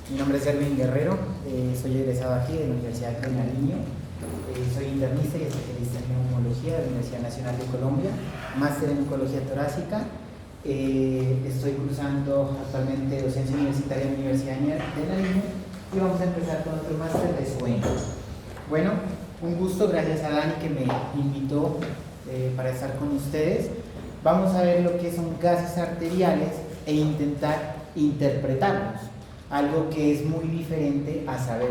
Mi nombre es Erwin Guerrero, soy egresado aquí de la Universidad de Nariño, soy internista y especialista en neumología de la Universidad Nacional de Colombia, máster en oncología torácica. Estoy cursando actualmente docencia universitaria en la Universidad de Nariño y vamos a empezar con otro máster de sueño. Bueno, un gusto, gracias a Dani que me invitó para estar con ustedes. Vamos a ver lo que son gases arteriales e intentar interpretarlos, algo que es muy diferente a saber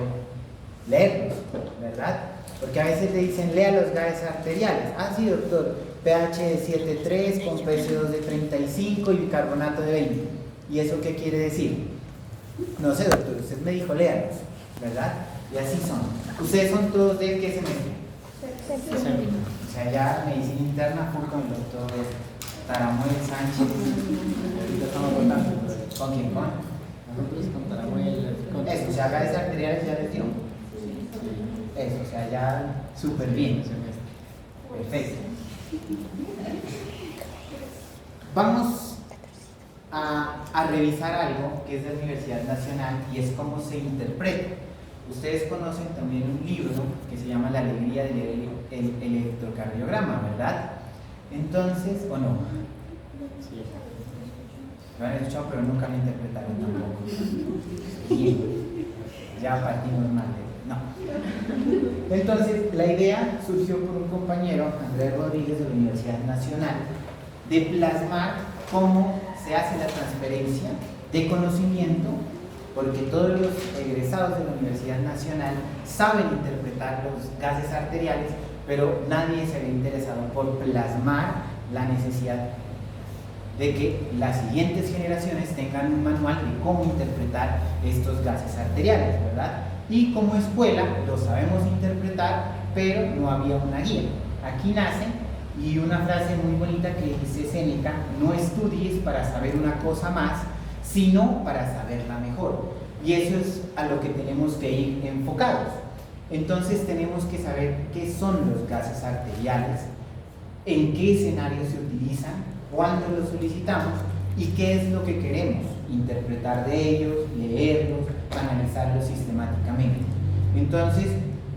leerlos, ¿verdad? Porque a veces te dicen, lea los gases arteriales. Ah, sí, doctor, pH de 7,3 con pH2 de 35 y bicarbonato de 20. ¿Y eso qué quiere decir? No sé, doctor, usted me dijo, léalos, ¿verdad? Y así son. ¿Ustedes son todos de qué semestre? O sea, ya medicina interna full con el doctor Taramuel Sánchez. Ahorita estamos votando. ¿Con quién? ¿Con? Nosotros con Taramuel. Eso, o sea, gases arteriales ya les dio. Eso, o sea, ya súper bien. Perfecto. Vamos a revisar algo que es de la Universidad Nacional y es cómo se interpreta. Ustedes conocen también un libro que se llama La alegría de leer el electrocardiograma, ¿verdad? Entonces, ¿o no? Sí. Lo han escuchado, pero nunca lo interpretaron tampoco. Bien, ya partimos mal. No. Entonces, la idea surgió por un compañero, Andrés Rodríguez, de la Universidad Nacional, de plasmar cómo se hace la transferencia de conocimiento, porque todos los egresados de la Universidad Nacional saben interpretar los gases arteriales, pero nadie se había interesado por plasmar la necesidad de que las siguientes generaciones tengan un manual de cómo interpretar estos gases arteriales, ¿verdad? Y como escuela lo sabemos interpretar, pero no había una guía. Aquí nace, y una frase muy bonita que dice Séneca: no estudies para saber una cosa más, sino para saberla mejor. Y eso es a lo que tenemos que ir enfocados. Entonces tenemos que saber qué son los gases arteriales, en qué escenarios se utilizan, cuándo los solicitamos y qué es lo que queremos interpretar de ellos, leerlos, analizarlos sistemáticamente. Entonces,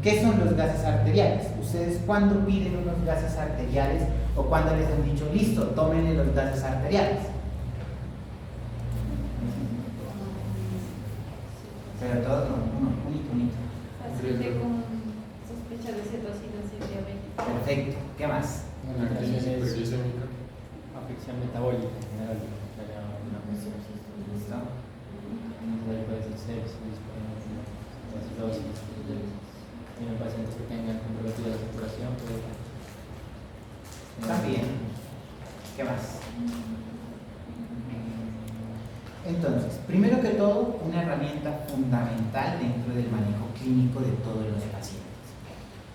¿qué son los gases arteriales? ¿Ustedes cuándo piden unos gases arteriales o cuándo les han dicho, listo, tómenle los gases arteriales? Pero todos no, unito. Paciente con sospecha de cetosis y diabetes. Perfecto, ¿qué más? Una afección metabólica en general. ¿Listo? Puede ser sepsis, acidosis. Tienen pacientes que tengan comprometido la saturación. También. ¿Qué más? Entonces, primero que todo, una herramienta fundamental dentro del manejo clínico de todos los pacientes.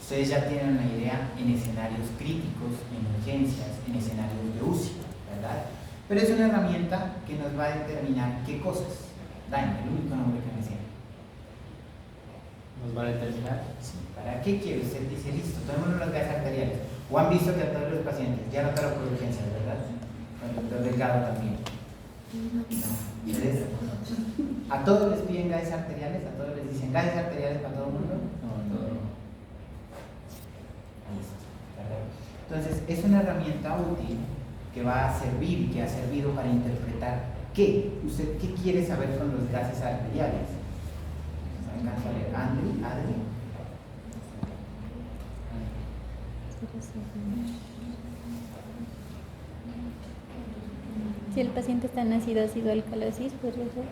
Ustedes ya tienen una idea en escenarios críticos, en urgencias, en escenarios de UCI, ¿verdad? Pero es una herramienta que nos va a determinar qué cosas. Dani, el único nombre que me sé. ¿Nos va a determinar? Sí. ¿Para qué quiere? Usted dice, listo, tomémonos los gases arteriales. O han visto que a todos los pacientes, ya notaron por urgencias, ¿verdad? Con el doctor Delgado también. No. ¿Ustedes? ¿A todos les piden gases arteriales? ¿A todos les dicen gases arteriales para todo el mundo? No. Listo. Entonces, es una herramienta útil que va a servir y que ha servido para interpretar qué. ¿Usted qué quiere saber con los gases arteriales? ¿Alcanza a leer? ¿Adri? Si el paciente está en ácido alcalosis, podría ser.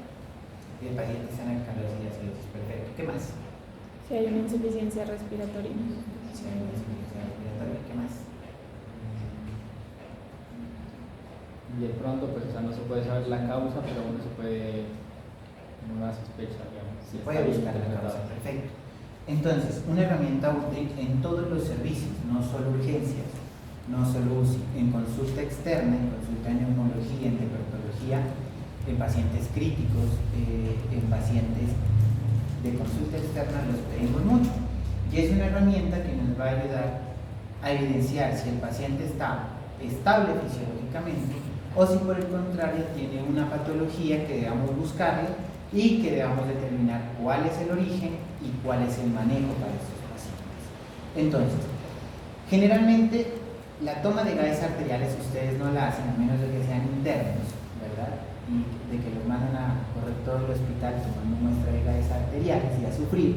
Si el paciente está en alcalosis y acidosis, perfecto. ¿Qué más? Si hay una insuficiencia respiratoria. Si hay una insuficiencia respiratoria, ¿qué más? Y de pronto, pues, o sea, no se puede saber la causa, pero uno se puede, una sospecha, digamos. Se puede buscar la causa, perfecto. Entonces, una herramienta útil en todos los servicios, no solo urgencias, no solo UCI, en consulta externa, en consulta de neumología, en dermatología, en pacientes críticos, en pacientes de consulta externa los pedimos mucho. Y es una herramienta que nos va a ayudar a evidenciar si el paciente está estable fisiológicamente o si por el contrario tiene una patología que debamos buscarle y que debamos determinar cuál es el origen y cuál es el manejo para estos pacientes. Entonces, generalmente la toma de gases arteriales ustedes no la hacen a menos de que sean internos, ¿verdad? Y de que los mandan a correr todo el hospital tomando muestra de gases arteriales y a sufrir.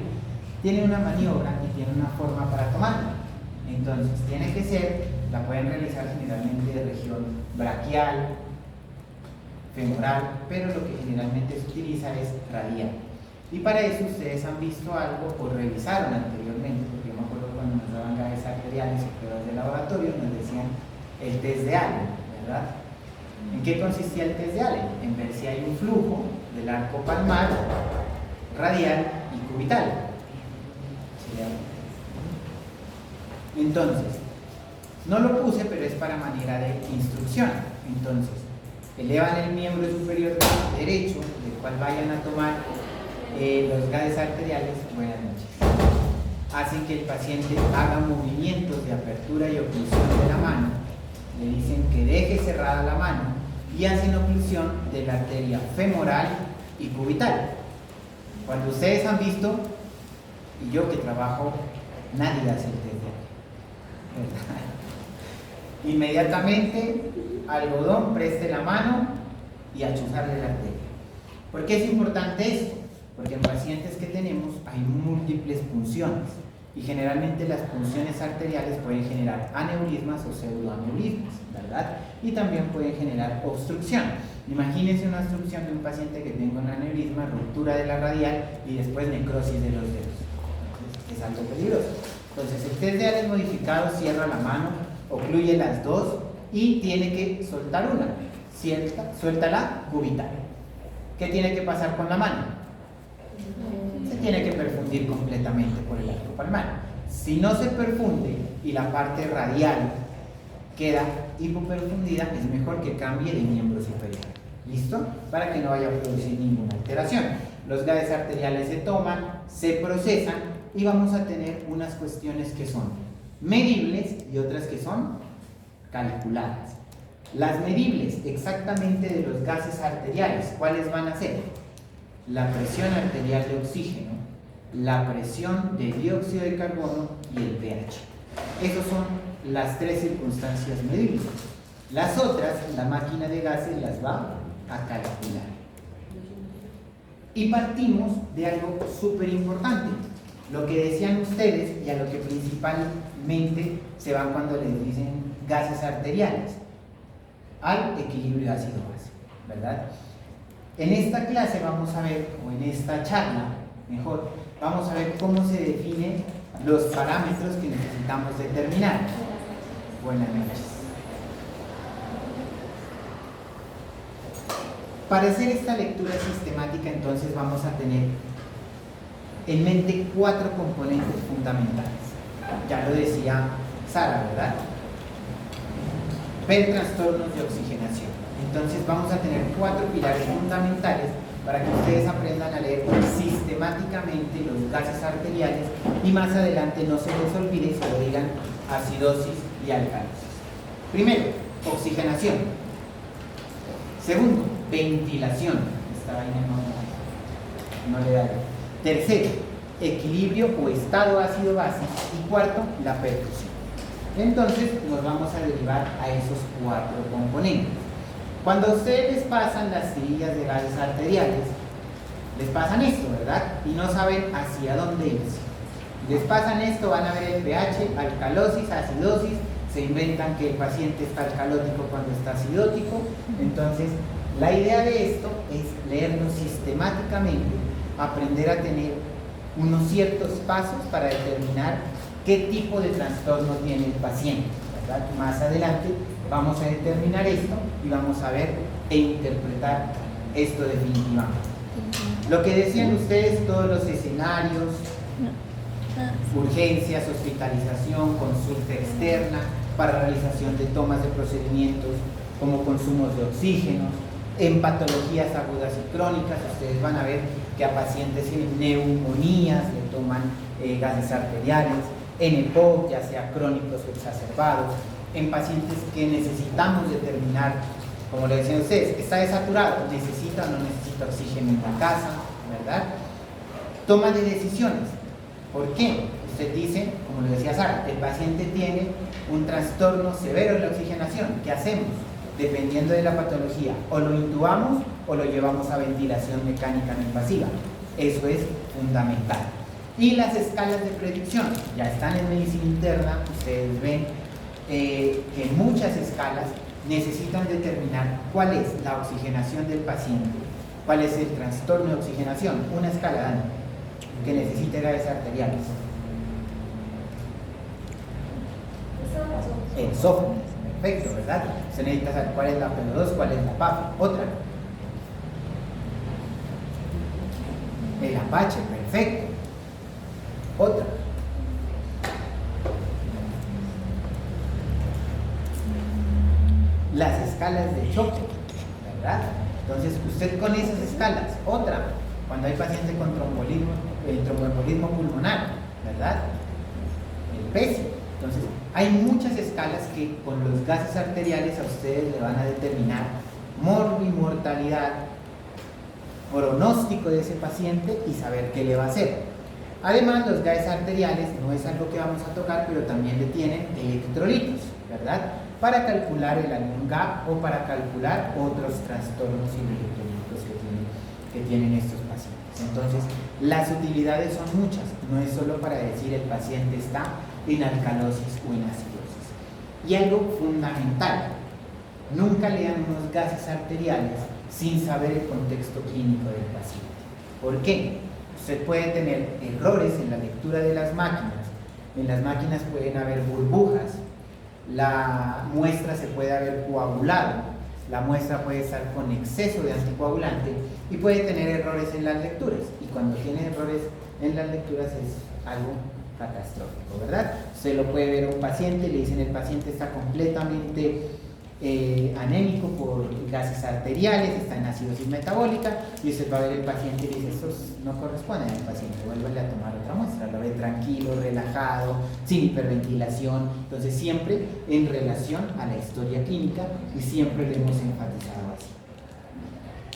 Tiene una maniobra y tiene una forma para tomarla. Entonces, tiene que ser, la pueden realizar generalmente de región braquial, femoral, pero lo que generalmente se utiliza es radial. Y para eso ustedes han visto algo o revisaron anteriormente, porque yo me acuerdo cuando nos daban gases arteriales o pruebas de laboratorio, nos decían el test de Allen, ¿verdad? ¿En qué consistía el test de Allen? En ver si hay un flujo del arco palmar, radial y cubital. Entonces, no lo puse, pero es para manera de instrucción. Entonces, elevan el miembro superior derecho, del cual vayan a tomar los gases arteriales. Buenas noches. Hacen que el paciente haga movimientos de apertura y oclusión de la mano. Le dicen que deje cerrada la mano y hacen oclusión de la arteria femoral y cubital. Cuando ustedes han visto, y yo que trabajo, nadie hace el test de Allen, ¿verdad? Inmediatamente, algodón, preste la mano y achuzarle la arteria. ¿Por qué es importante esto? Porque en pacientes que tenemos hay múltiples punciones y generalmente las punciones arteriales pueden generar aneurismas o pseudoaneurismas, ¿verdad? Y también pueden generar obstrucción. Imagínense una obstrucción de un paciente que tenga un aneurisma, ruptura de la radial y después necrosis de los dedos. Entonces, es algo peligroso. Entonces, el test de Allen modificado cierra la mano, ocluye las dos y tiene que soltar una. Suelta la cubital. ¿Qué tiene que pasar con la mano? Se tiene que perfundir completamente por el arco palmar. Si no se perfunde y la parte radial queda hipoperfundida, es mejor que cambie de miembro superior. ¿Listo? Para que no vaya a producir ninguna alteración. Los gases arteriales se toman, se procesan y vamos a tener unas cuestiones que son medibles y otras que son calculadas. Las medibles exactamente de los gases arteriales, ¿cuáles van a ser? La presión arterial de oxígeno, la presión de dióxido de carbono y el pH. Esas son las tres circunstancias medibles. Las otras, la máquina de gases las va a calcular. Y partimos de algo súper importante, lo que decían ustedes y a lo que principalmente se van cuando les dicen gases arteriales, al equilibrio ácido-base, ¿verdad? En esta clase vamos a ver, o en esta charla, mejor, vamos a ver cómo se definen los parámetros que necesitamos determinar. Buenas noches. Para hacer esta lectura sistemática, entonces vamos a tener en mente 4 componentes fundamentales. Ya lo decía Sara, ¿verdad? Ver trastornos de oxigenación. Entonces vamos a tener 4 pilares fundamentales para que ustedes aprendan a leer sistemáticamente los gases arteriales y más adelante no se les olvide y se lo digan acidosis y alcalosis. Primero, oxigenación. Segundo, ventilación. Esta vaina no le da. Tercero, equilibrio o estado ácido-base. Y cuarto, la perfusión. Entonces nos vamos a derivar a esos 4 componentes. Cuando a ustedes les pasan las tirillas de gases arteriales, les pasan esto, ¿verdad? Y no saben hacia dónde irse. Les pasan esto, van a ver el pH, alcalosis, acidosis, se inventan que el paciente está alcalótico cuando está acidótico. Entonces, la idea de esto es leerlo sistemáticamente, aprender a tener unos ciertos pasos para determinar qué tipo de trastorno tiene el paciente, ¿verdad? Más adelante vamos a determinar esto y vamos a ver e interpretar esto definitivamente. Lo que decían ustedes, todos los escenarios, urgencias, hospitalización, consulta externa, para realización de tomas de procedimientos como consumos de oxígeno, en patologías agudas y crónicas, ustedes van a ver que a pacientes en neumonías le toman gases arteriales, en EPOC, ya sea crónicos o exacerbados, en pacientes que necesitamos determinar Como le decían ustedes, está desaturado, necesita o no necesita oxígeno en la casa, ¿verdad? Toma de decisiones. ¿Por qué? Usted dice, como lo decía Sara, el paciente tiene un trastorno severo en la oxigenación. ¿Qué hacemos? Dependiendo de la patología, o lo intubamos o lo llevamos a ventilación mecánica no invasiva. Eso es fundamental. Y las escalas de predicción, ya están en medicina interna, ustedes ven que muchas escalas necesitan determinar cuál es la oxigenación del paciente, cuál es el trastorno de oxigenación. Una escala, Dani, que necesite gases arteriales. Esófago, perfecto, ¿verdad? Se necesita saber cuál es la PO2, cuál es la PAF. Otra. El Apache, perfecto. Otra. Las escalas de choque, ¿verdad? Entonces, usted con esas escalas, otra, cuando hay paciente con tromboembolismo, el tromboembolismo pulmonar, ¿verdad? El PESI. Entonces, hay muchas escalas que con los gases arteriales a ustedes le van a determinar morbimortalidad, pronóstico de ese paciente y saber qué le va a hacer. Además, los gases arteriales no es algo que vamos a tocar, pero también le tienen electrolitos, ¿verdad? Para calcular el ion gap o para calcular otros trastornos electrolíticos que tienen estos pacientes. Entonces, las utilidades son muchas, no es solo para decir el paciente está en alcalosis o en acidosis. Y algo fundamental, nunca lean unos gases arteriales sin saber el contexto clínico del paciente. ¿Por qué? Usted puede tener errores en la lectura de las máquinas. En las máquinas pueden haber burbujas, la muestra se puede haber coagulado, la muestra puede estar con exceso de anticoagulante y puede tener errores en las lecturas. Y cuando tiene errores en las lecturas es algo catastrófico, ¿verdad? Usted lo puede ver a un paciente, le dicen el paciente está completamente anémico por gases arteriales, está en acidosis metabólica, y usted va a ver el paciente y dice, estos no corresponden al paciente, vuelve a tomar otra muestra, lo ve tranquilo, relajado, sin hiperventilación. Entonces siempre en relación a la historia clínica y siempre lo hemos enfatizado así.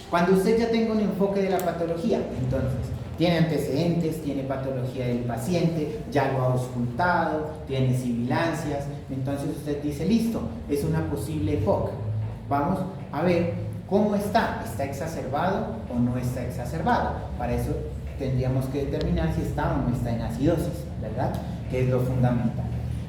Cuando usted ya tenga un enfoque de la patología, entonces tiene antecedentes, tiene patología del paciente, ya lo ha auscultado, tiene sibilancias, entonces usted dice, listo, es una posible EPOC. Vamos a ver cómo está exacerbado o no está exacerbado. Para eso tendríamos que determinar si está o no está en acidosis, ¿verdad? Que es lo fundamental.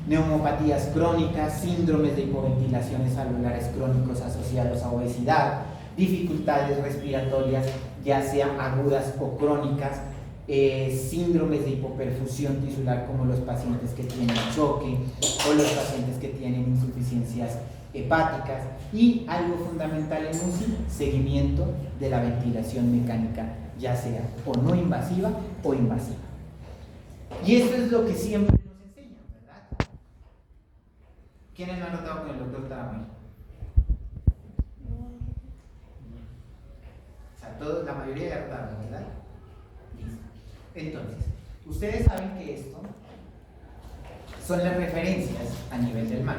Neumopatías crónicas, síndromes de hipoventilaciones alveolares crónicos asociados a obesidad, dificultades respiratorias, ya sean agudas o crónicas, síndromes de hipoperfusión tisular como los pacientes que tienen choque o los pacientes que tienen insuficiencias hepáticas, y algo fundamental en UCI, seguimiento de la ventilación mecánica, ya sea o no invasiva o invasiva. Y eso es lo que siempre nos enseñan, ¿verdad? ¿Quiénes no han notado con el doctor Taramay? Todos, la mayoría de ardados, ¿verdad? Listo. Entonces, ustedes saben que esto son las referencias a nivel del mar.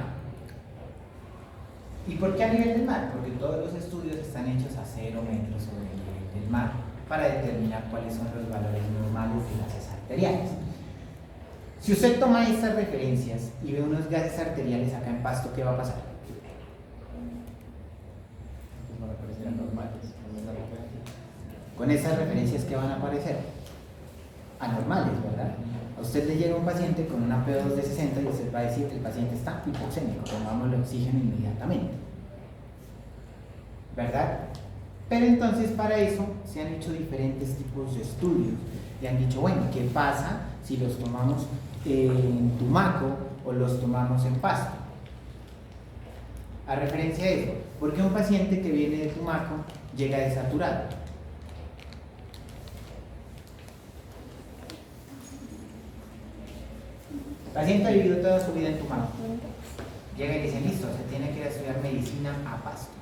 ¿Y por qué a nivel del mar? Porque todos los estudios están hechos a 0 metros sobre el nivel del mar para determinar cuáles son los valores normales de gases arteriales. Si usted toma estas referencias y ve unos gases arteriales acá en Pasto, ¿qué va a pasar? Pues van a parecer anormales. Con esas referencias que van a aparecer anormales, ¿verdad? A usted le llega un paciente con una PO2 de 60 y usted va a decir que el paciente está hipoxémico, pongámosle oxígeno inmediatamente, ¿verdad? Pero entonces para eso se han hecho diferentes tipos de estudios y han dicho, bueno, ¿qué pasa si los tomamos en Tumaco o los tomamos en Pasto? A referencia a eso, ¿por qué un paciente que viene de Tumaco llega desaturado? El paciente ha vivido toda su vida en Tumaco. Llega y dice, listo, se tiene que ir a estudiar medicina a Pasto.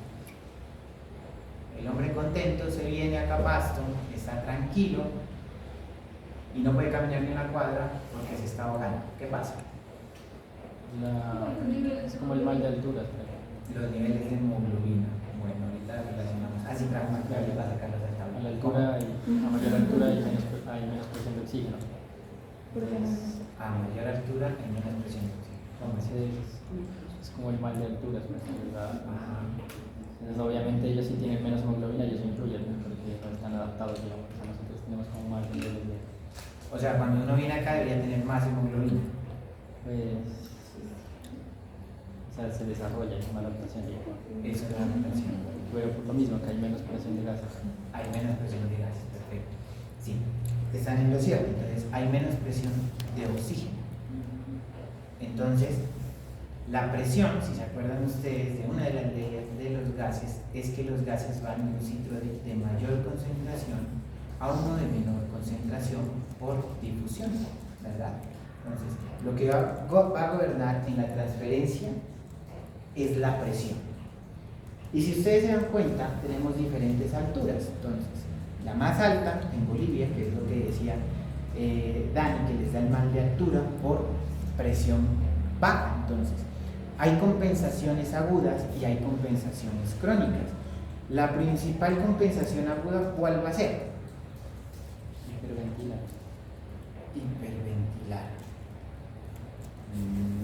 El hombre contento se viene acá a Pasto, está tranquilo y no puede caminar ni una cuadra porque se está ahogando. ¿Qué pasa? Es como el mal de altura. Los niveles de hemoglobina. Bueno, ahorita relacionamos. Así pragmáticamente para sacarlos del A tabla. la altura, a mayor altura hay menos presión de oxígeno. ¿Por qué no? A mayor altura hay menos presión de oxígeno. Entonces, es como el mal de alturas, pues, ¿verdad? Ajá. Entonces, obviamente ellos sí tienen menos hemoglobina y eso influye, ¿no? Porque no están adaptados, digamos. O sea, nosotros tenemos como más niveles de... O sea, cuando uno viene acá debería tener más hemoglobina. Pues, o sea, se desarrolla esa mala presión, digamos. Eso es la rotación. Pero por lo mismo que hay menos presión de gases. Hay menos presión de gases, perfecto. Sí, están en lo cierto. Entonces, hay menos presión de oxígeno. Entonces, la presión, si se acuerdan ustedes de una de las leyes de los gases, es que los gases van de un sitio de mayor concentración a uno de menor concentración por difusión, ¿verdad? Entonces, lo que va a gobernar en la transferencia es la presión. Y si ustedes se dan cuenta, tenemos diferentes alturas. Entonces, la más alta en Bolivia, que es lo que decía Dani, que les da el mal de altura por presión baja. Entonces, hay compensaciones agudas y hay compensaciones crónicas. La principal compensación aguda, ¿cuál va a ser? Hiperventilar. Hiperventilar.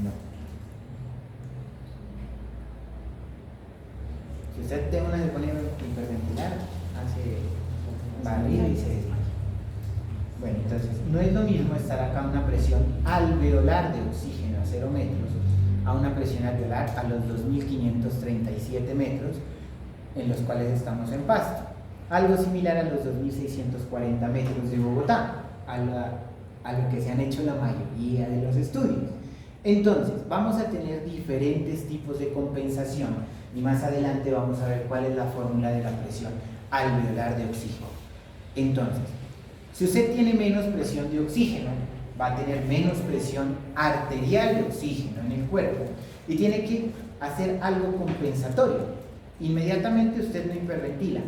No. Si usted de una se pone hiperventilar, hace barrido y se desmaya. Bueno, entonces, no es lo mismo estar acá a una presión alveolar de oxígeno a 0 metros a una presión alveolar a los 2.537 metros en los cuales estamos en Pasto. Algo similar a los 2.640 metros de Bogotá, a lo que se han hecho la mayoría de los estudios. Entonces, vamos a tener diferentes tipos de compensación y más adelante vamos a ver cuál es la fórmula de la presión alveolar de oxígeno. Entonces, si usted tiene menos presión de oxígeno, va a tener menos presión arterial de oxígeno en el cuerpo y tiene que hacer algo compensatorio. Inmediatamente usted no hiperventila.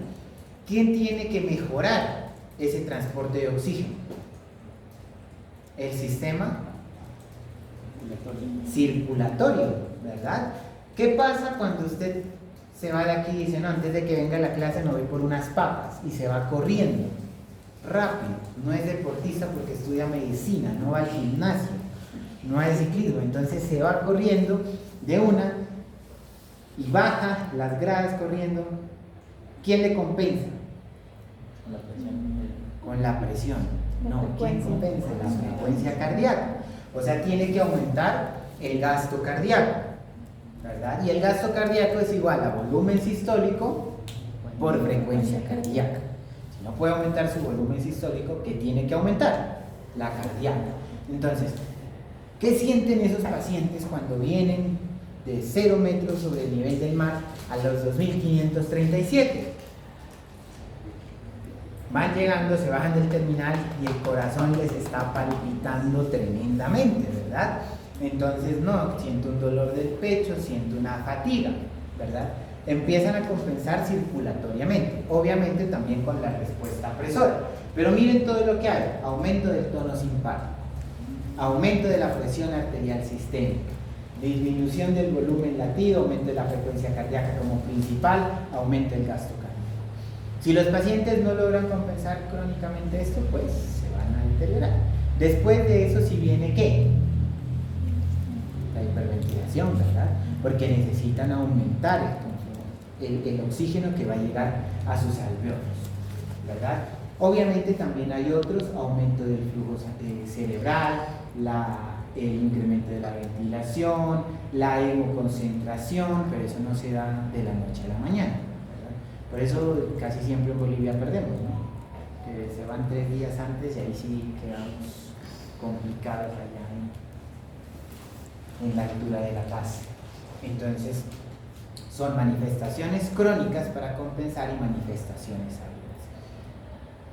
¿Quién tiene que mejorar ese transporte de oxígeno? El sistema circulatorio, ¿verdad? ¿Qué pasa cuando usted se va de aquí y dice, no, antes de que venga la clase me voy por unas papas y se va corriendo? Rápido, no es deportista porque estudia medicina, no va al gimnasio, no hace ciclismo, entonces se va corriendo de una y baja las gradas corriendo. ¿Quién le compensa? Con la presión. Con la presión. La No, ¿quién frecuencia. compensa? La frecuencia cardíaca. O sea, tiene que aumentar el gasto cardíaco, ¿verdad? Y el gasto cardíaco es igual a volumen sistólico por frecuencia cardíaca. Si no puede aumentar su volumen sistólico, ¿qué tiene que aumentar? La cardíaca. Entonces, ¿qué sienten esos pacientes cuando vienen de 0 metros sobre el nivel del mar a los 2.537? Van llegando, se bajan del terminal y el corazón les está palpitando tremendamente, ¿verdad? Entonces, no, siento un dolor del pecho, siento una fatiga, ¿verdad? Empiezan a compensar circulatoriamente, obviamente también con la respuesta presora. Pero miren todo lo que hay: aumento del tono simpático, aumento de la presión arterial sistémica, disminución del volumen latido, aumento de la frecuencia cardíaca como principal, aumento del gasto cardíaco. Si los pacientes no logran compensar crónicamente esto, pues se van a deteriorar. Después de eso, si viene ¿qué? La hiperventilación, ¿verdad? Porque necesitan aumentar el oxígeno que va a llegar a sus alveolos, ¿verdad? Obviamente también hay otros: aumento del flujo cerebral, el incremento de la ventilación, la hemoconcentración, pero eso no se da de la noche a la mañana, ¿verdad? Por eso casi siempre en Bolivia perdemos, ¿no? Que se van 3 días antes y ahí sí quedamos complicados allá en la altura de La Paz. Entonces, son manifestaciones crónicas para compensar y manifestaciones agudas.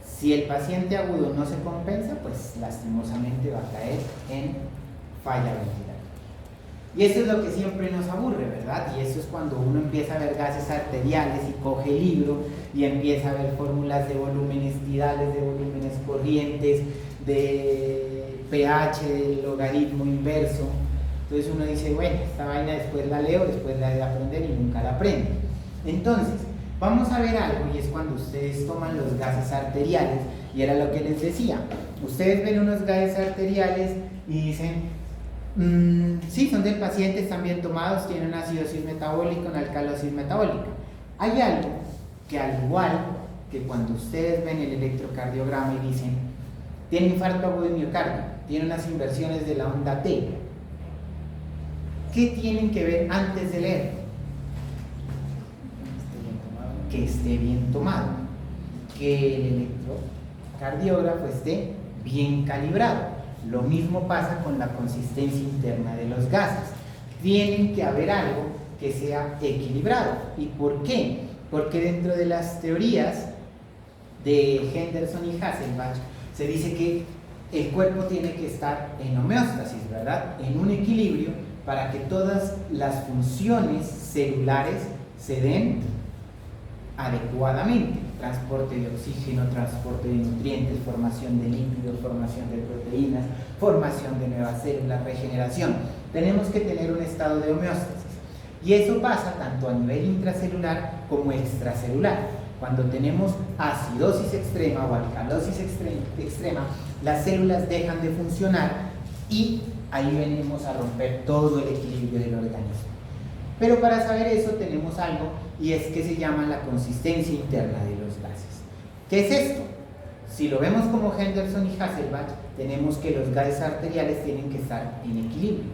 Si el paciente agudo no se compensa, pues lastimosamente va a caer en falla ventilativa. Y eso es lo que siempre nos aburre, ¿verdad? Y eso es cuando uno empieza a ver gases arteriales y coge el libro y empieza a ver fórmulas de volúmenes tidales, de volúmenes corrientes, de pH, del logaritmo inverso. Entonces uno dice, bueno, esta vaina después la leo, después la he de aprender y nunca la aprende. Entonces, vamos a ver algo, y es cuando ustedes toman los gases arteriales, y era lo que les decía. Ustedes ven unos gases arteriales y dicen, sí, son del paciente, están bien tomados, tienen una acidosis metabólica, una alcalosis metabólica. Hay algo que, al igual que cuando ustedes ven el electrocardiograma y dicen, tiene infarto agudo de miocardio, tiene unas inversiones de la onda T, ¿qué tienen que ver antes de leer? Que esté bien tomado, que el electrocardiógrafo esté bien calibrado. Lo mismo pasa con la consistencia interna de los gases. Tienen que haber algo que sea equilibrado. ¿Y por qué? Porque dentro de las teorías de Henderson y Hasselbalch se dice que el cuerpo tiene que estar en homeostasis, ¿verdad? En un equilibrio para que todas las funciones celulares se den adecuadamente. Transporte de oxígeno, transporte de nutrientes, formación de lípidos, formación de proteínas, formación de nuevas células, regeneración. Tenemos que tener un estado de homeostasis. Y eso pasa tanto a nivel intracelular como extracelular. Cuando tenemos acidosis extrema o alcalosis extrema, las células dejan de funcionar y ahí venimos a romper todo el equilibrio del organismo. Pero para saber eso tenemos algo, y es que se llama la consistencia interna de los gases. ¿Qué es esto? Si lo vemos como Henderson y Hasselbalch, tenemos que los gases arteriales tienen que estar en equilibrio.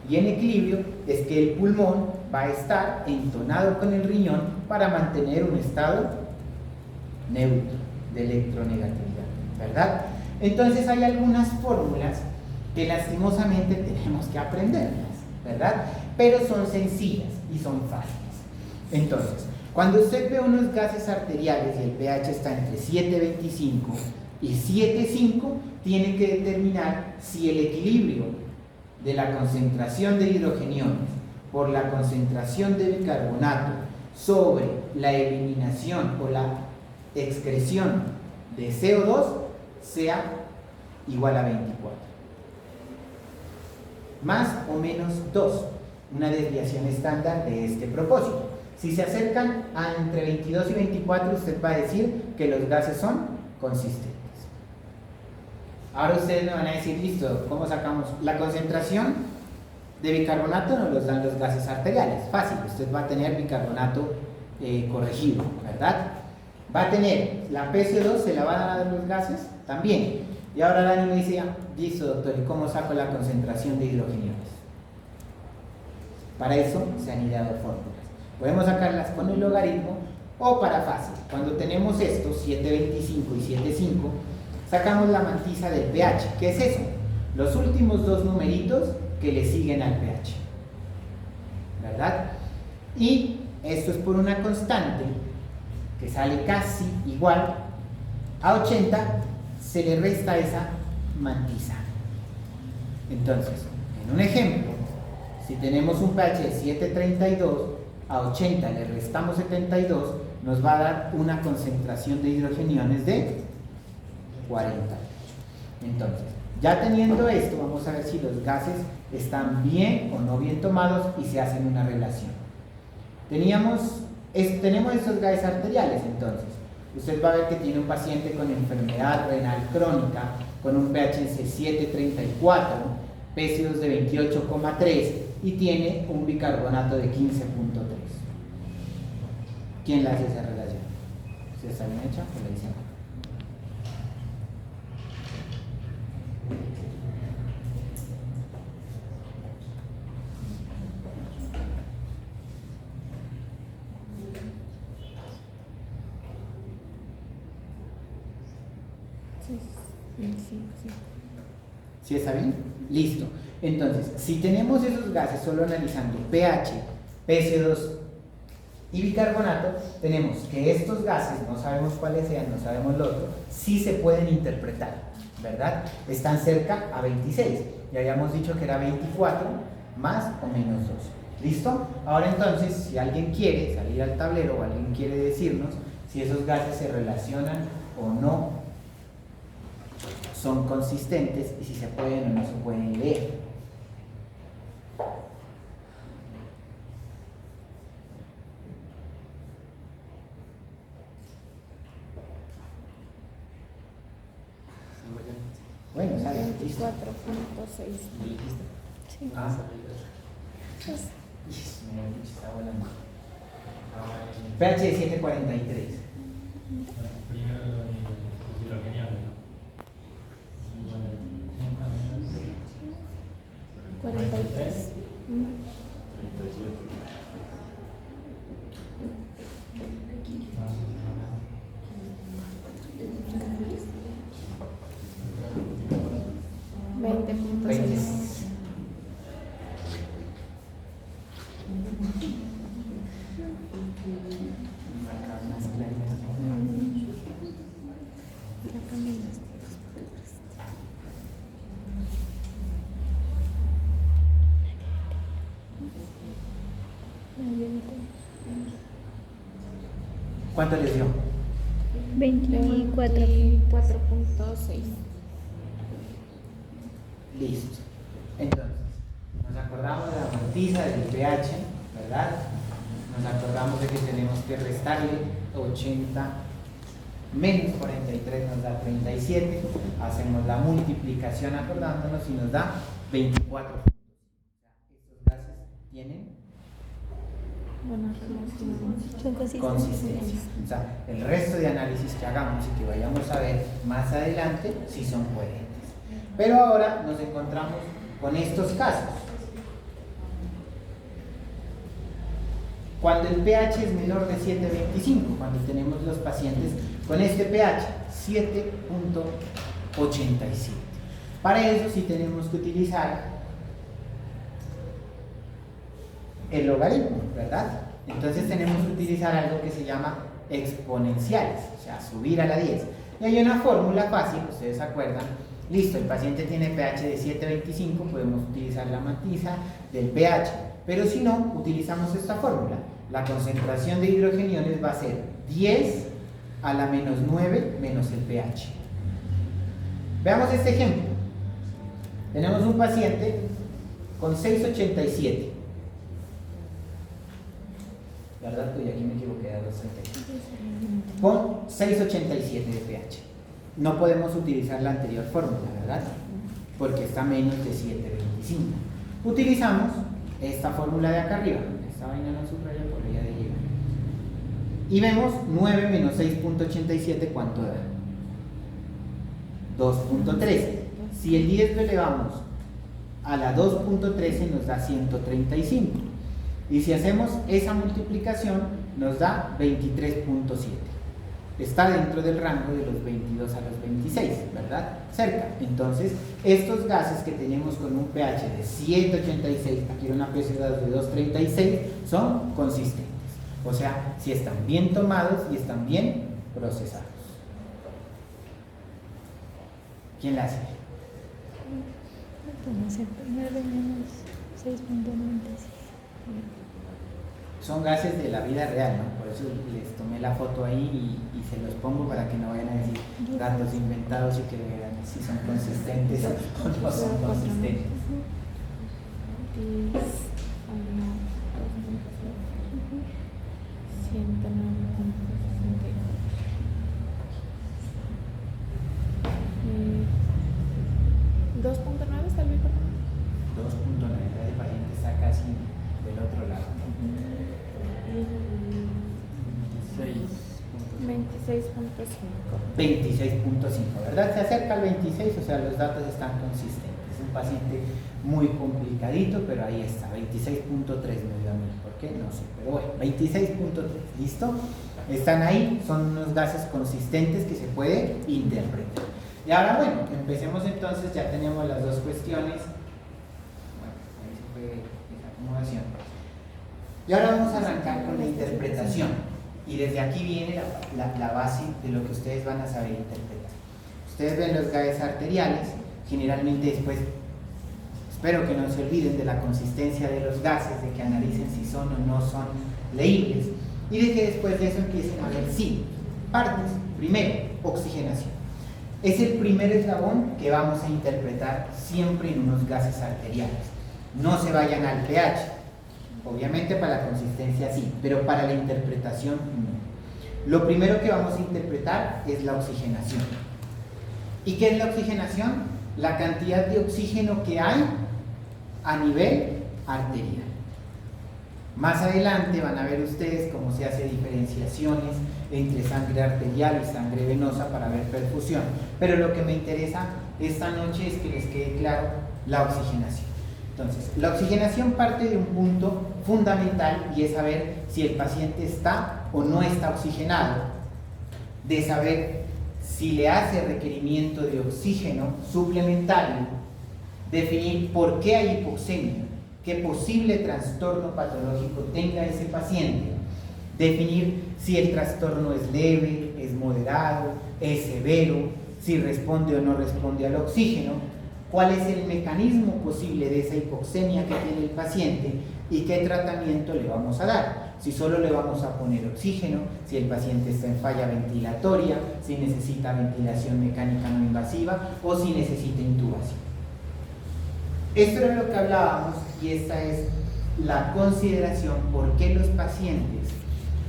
Y en equilibrio es que el pulmón va a estar entonado con el riñón para mantener un estado neutro de electronegatividad, ¿verdad? Entonces hay algunas fórmulas que lastimosamente tenemos que aprenderlas, ¿verdad? Pero son sencillas y son fáciles. Entonces, cuando usted ve unos gases arteriales y el pH está entre 7.25 y 7.5, tiene que determinar si el equilibrio de la concentración de hidrogeniones por la concentración de bicarbonato sobre la eliminación o la excreción de CO2 sea igual a 24. Más o menos 2, una desviación estándar de este propósito. Si se acercan a entre 22 y 24, usted va a decir que los gases son consistentes. Ahora ustedes me van a decir, listo, ¿cómo sacamos? La concentración de bicarbonato nos los dan los gases arteriales. Fácil, usted va a tener bicarbonato corregido, ¿verdad? Va a tener la PCO2, ¿se la van a dar los gases? También. Y ahora Dani me dice, listo doctor, ¿y cómo saco la concentración de hidrogeniones? Para eso se han ideado fórmulas. Podemos sacarlas con el logaritmo o para fácil. Cuando tenemos estos, 7.25 y 7.5, sacamos la mantisa del pH. ¿Qué es eso? Los últimos dos numeritos que le siguen al pH, ¿verdad? Y esto es por una constante que sale casi igual a 80, se le resta esa mantisa. Entonces, en un ejemplo, si tenemos un pH de 7.32, a 80 le restamos 72, nos va a dar una concentración de hidrogeniones de 48. Entonces, ya teniendo esto, vamos a ver si los gases están bien o no bien tomados y se hacen una relación. Tenemos estos gases arteriales, entonces. Usted va a ver que tiene un paciente con enfermedad renal crónica, con un pH de 7.34, PCO2 de 28,3 y tiene un bicarbonato de 15.3. ¿Quién le hace esa relación? ¿Se está bien hecha o la hice mal? ¿Sí está bien? Listo. Entonces, si tenemos esos gases solo analizando pH, PCO2 y bicarbonato, tenemos que estos gases, no sabemos cuáles sean, no sabemos lo otro, sí se pueden interpretar, ¿verdad? Están cerca a 26. Ya habíamos dicho que era 24 más o menos 2. ¿Listo? Ahora entonces, si alguien quiere salir al tablero o alguien quiere decirnos si esos gases se relacionan o no, son consistentes y si se pueden o no se pueden leer. Bueno, sale. 24.6. ¿Lo dijiste? Sí. Ah, Pues, está volando. pH de 743. ¿43? 43. 20.6. ¿Cuánto les dio? 24. 4.6. Listo. Entonces, nos acordamos de la matiza del pH, ¿verdad? Nos acordamos de que tenemos que restarle 80 menos 43 nos da 37. Hacemos la multiplicación acordándonos y nos da 24. Estos gases tienen Buena relación. Son cosas consistencia. O sea, el resto de análisis que hagamos y que vayamos a ver más adelante sí son coherentes. Pero ahora nos encontramos con estos casos. Cuando el pH es menor de 7.25, cuando tenemos los pacientes con este pH 7.87. Para eso sí tenemos que utilizar el logaritmo, ¿verdad? Entonces tenemos que utilizar algo que se llama exponenciales, o sea, subir a la 10. Y hay una fórmula fácil, ustedes se acuerdan. Listo, el paciente tiene pH de 7.25, podemos utilizar la matiza del pH, pero si no, utilizamos esta fórmula. La concentración de hidrogeniones va a ser 10 a la menos 9 menos el pH. Veamos este ejemplo. Tenemos un paciente con 6.87. ¿Verdad? Pues aquí me equivoqué de 2.37. Con 6.87 de pH. No podemos utilizar la anterior fórmula, ¿verdad? Porque está menos de 7.25. Utilizamos esta fórmula de acá arriba. Esta vaina no subraya por ella de llegar. Y vemos 9 menos 6.87, ¿cuánto da? 2.13. Si el 10 lo elevamos a la 2.13 nos da 135. Y si hacemos esa multiplicación nos da 23.7. Está dentro del rango de los 22 a los 26, ¿verdad? Cerca. Entonces, estos gases que tenemos con un pH de 7.86, aquí era una pH de 2.36, son consistentes. O sea, si están bien tomados y están bien procesados. ¿Quién la hace? Vamos a ser 9 menos 6.96. Son gases de la vida real, ¿no? Por eso les tomé la foto ahí y se los pongo para que no vayan a decir datos inventados y que vean si son consistentes o no son consistentes. 10 a la 109.2.9 está bien, perdón. 2.9, el paciente está casi del otro lado. 26.5. 26.5, ¿verdad? Se acerca al 26, o sea, los datos están consistentes. Es un paciente muy complicadito, pero ahí está, 26.3 me dio a mí. ¿Por qué? No sé, pero bueno, 26.3, ¿listo? Están ahí, son unos gases consistentes que se puede interpretar. Y ahora, bueno, empecemos entonces, ya tenemos las dos cuestiones. Bueno, ahí se fue esa acomodación. Y ahora vamos a arrancar con la interpretación. Y desde aquí viene la base de lo que ustedes van a saber interpretar. Ustedes ven los gases arteriales, generalmente después, espero que no se olviden de la consistencia de los gases, de que analicen si son o no son leíbles, y de que después de eso empiecen a ver sí, partes. Primero, oxigenación. Es el primer eslabón que vamos a interpretar siempre en unos gases arteriales. No se vayan al pH. Obviamente para la consistencia sí, pero para la interpretación no. Lo primero que vamos a interpretar es la oxigenación. ¿Y qué es la oxigenación? la cantidad de oxígeno que hay a nivel arterial. Más adelante van a ver ustedes cómo se hace diferenciaciones entre sangre arterial y sangre venosa para ver perfusión, pero lo que me interesa esta noche es que les quede claro la oxigenación. Entonces, la oxigenación parte de un punto fundamental y es saber si el paciente está o no está oxigenado, de saber si le hace requerimiento de oxígeno suplementario, definir por qué hay hipoxemia, qué posible trastorno patológico tenga ese paciente, definir si el trastorno es leve, es moderado, es severo, si responde o no responde al oxígeno, cuál es el mecanismo posible de esa hipoxemia que tiene el paciente y qué tratamiento le vamos a dar. Si solo le vamos a poner oxígeno, si el paciente está en falla ventilatoria, si necesita ventilación mecánica no invasiva o si necesita intubación. Esto era lo que hablábamos y esta es la consideración por qué los pacientes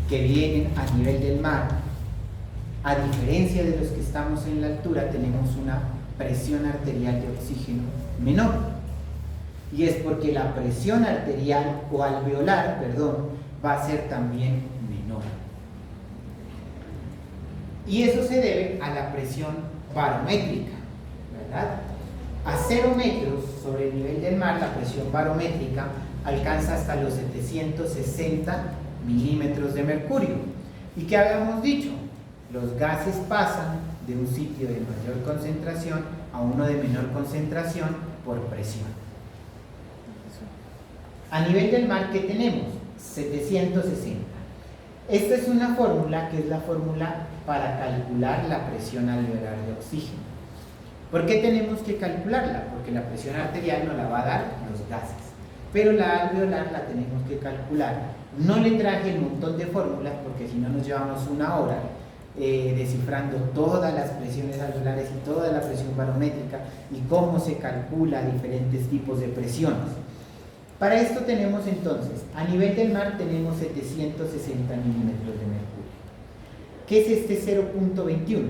que vienen a nivel del mar, a diferencia de los que estamos en la altura, tenemos una presión arterial de oxígeno menor. Y es porque la presión arterial o alveolar, va a ser también menor. Y eso se debe a la presión barométrica, ¿verdad? A 0 metros sobre el nivel del mar, la presión barométrica alcanza hasta los 760 milímetros de mercurio. ¿Y qué habíamos dicho? Los gases pasan de un sitio de mayor concentración a uno de menor concentración por presión. A nivel del mar, ¿qué tenemos? 760. Esta es una fórmula que es la fórmula para calcular la presión alveolar de oxígeno. ¿Por qué tenemos que calcularla? Porque la presión arterial nos la va a dar los gases, pero la alveolar la tenemos que calcular. No le traje el montón de fórmulas porque si no nos llevamos una hora descifrando todas las presiones alveolares y toda la presión barométrica y cómo se calcula diferentes tipos de presiones. Para esto tenemos entonces, a nivel del mar tenemos 760 milímetros de mercurio. ¿Qué es este 0.21?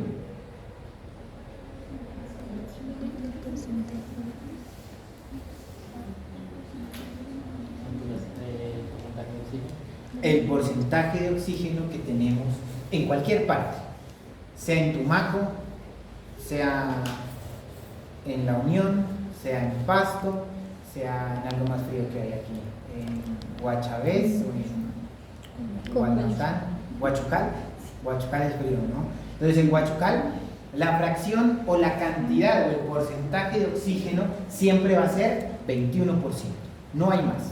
El porcentaje de oxígeno que tenemos en cualquier parte, sea en Tumaco, sea en La Unión, sea en Pasto, sea en algo más frío que hay aquí, en Guachavés o en Guadalajara, Huachucal es frío, ¿no? Entonces en Huachucal la fracción o la cantidad o el porcentaje de oxígeno siempre va a ser 21%, no hay más.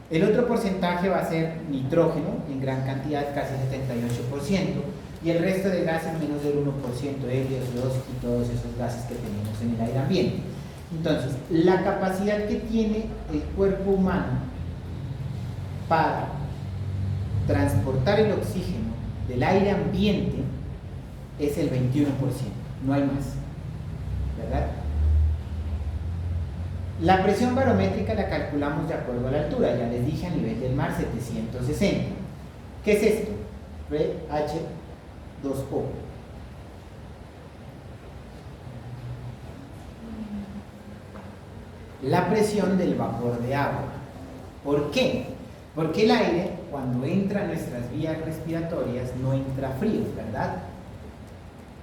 El otro porcentaje va a ser nitrógeno en gran cantidad, casi 78%, y el resto de gases menos del 1%, helio, CO2 y todos esos gases que tenemos en el aire ambiente. Entonces, la capacidad que tiene el cuerpo humano para transportar el oxígeno del aire ambiente es el 21%, no hay más, ¿verdad? La presión barométrica la calculamos de acuerdo a la altura, ya les dije a nivel del mar 760. ¿Qué es esto? H2O. La presión del vapor de agua. ¿Por qué? Porque el aire, cuando entra a nuestras vías respiratorias, no entra frío, ¿verdad?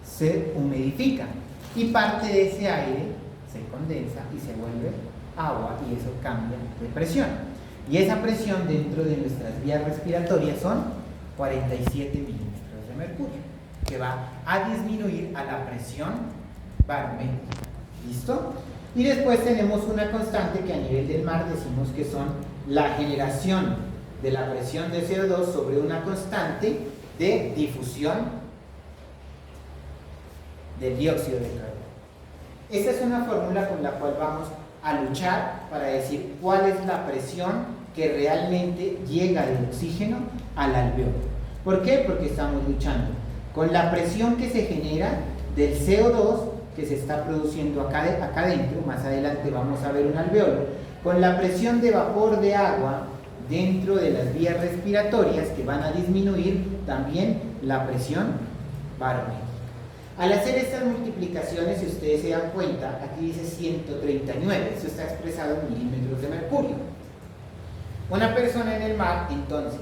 Se humidifica y parte de ese aire se condensa y se vuelve agua y eso cambia de presión. Y esa presión dentro de nuestras vías respiratorias son 47 milímetros de mercurio, que va a disminuir a la presión barométrica. ¿Listo? Y después tenemos una constante que a nivel del mar decimos que son la generación de la presión de CO2 sobre una constante de difusión del dióxido de carbono. Esta es una fórmula con la cual vamos a luchar para decir cuál es la presión que realmente llega del oxígeno al alveolo. ¿Por qué? Porque estamos luchando con la presión que se genera del CO2 que se está produciendo acá dentro, más adelante vamos a ver un alveolo, con la presión de vapor de agua dentro de las vías respiratorias que van a disminuir también la presión barométrica. Al hacer estas multiplicaciones, si ustedes se dan cuenta, aquí dice 139, eso está expresado en milímetros de mercurio. Una persona en el mar, entonces,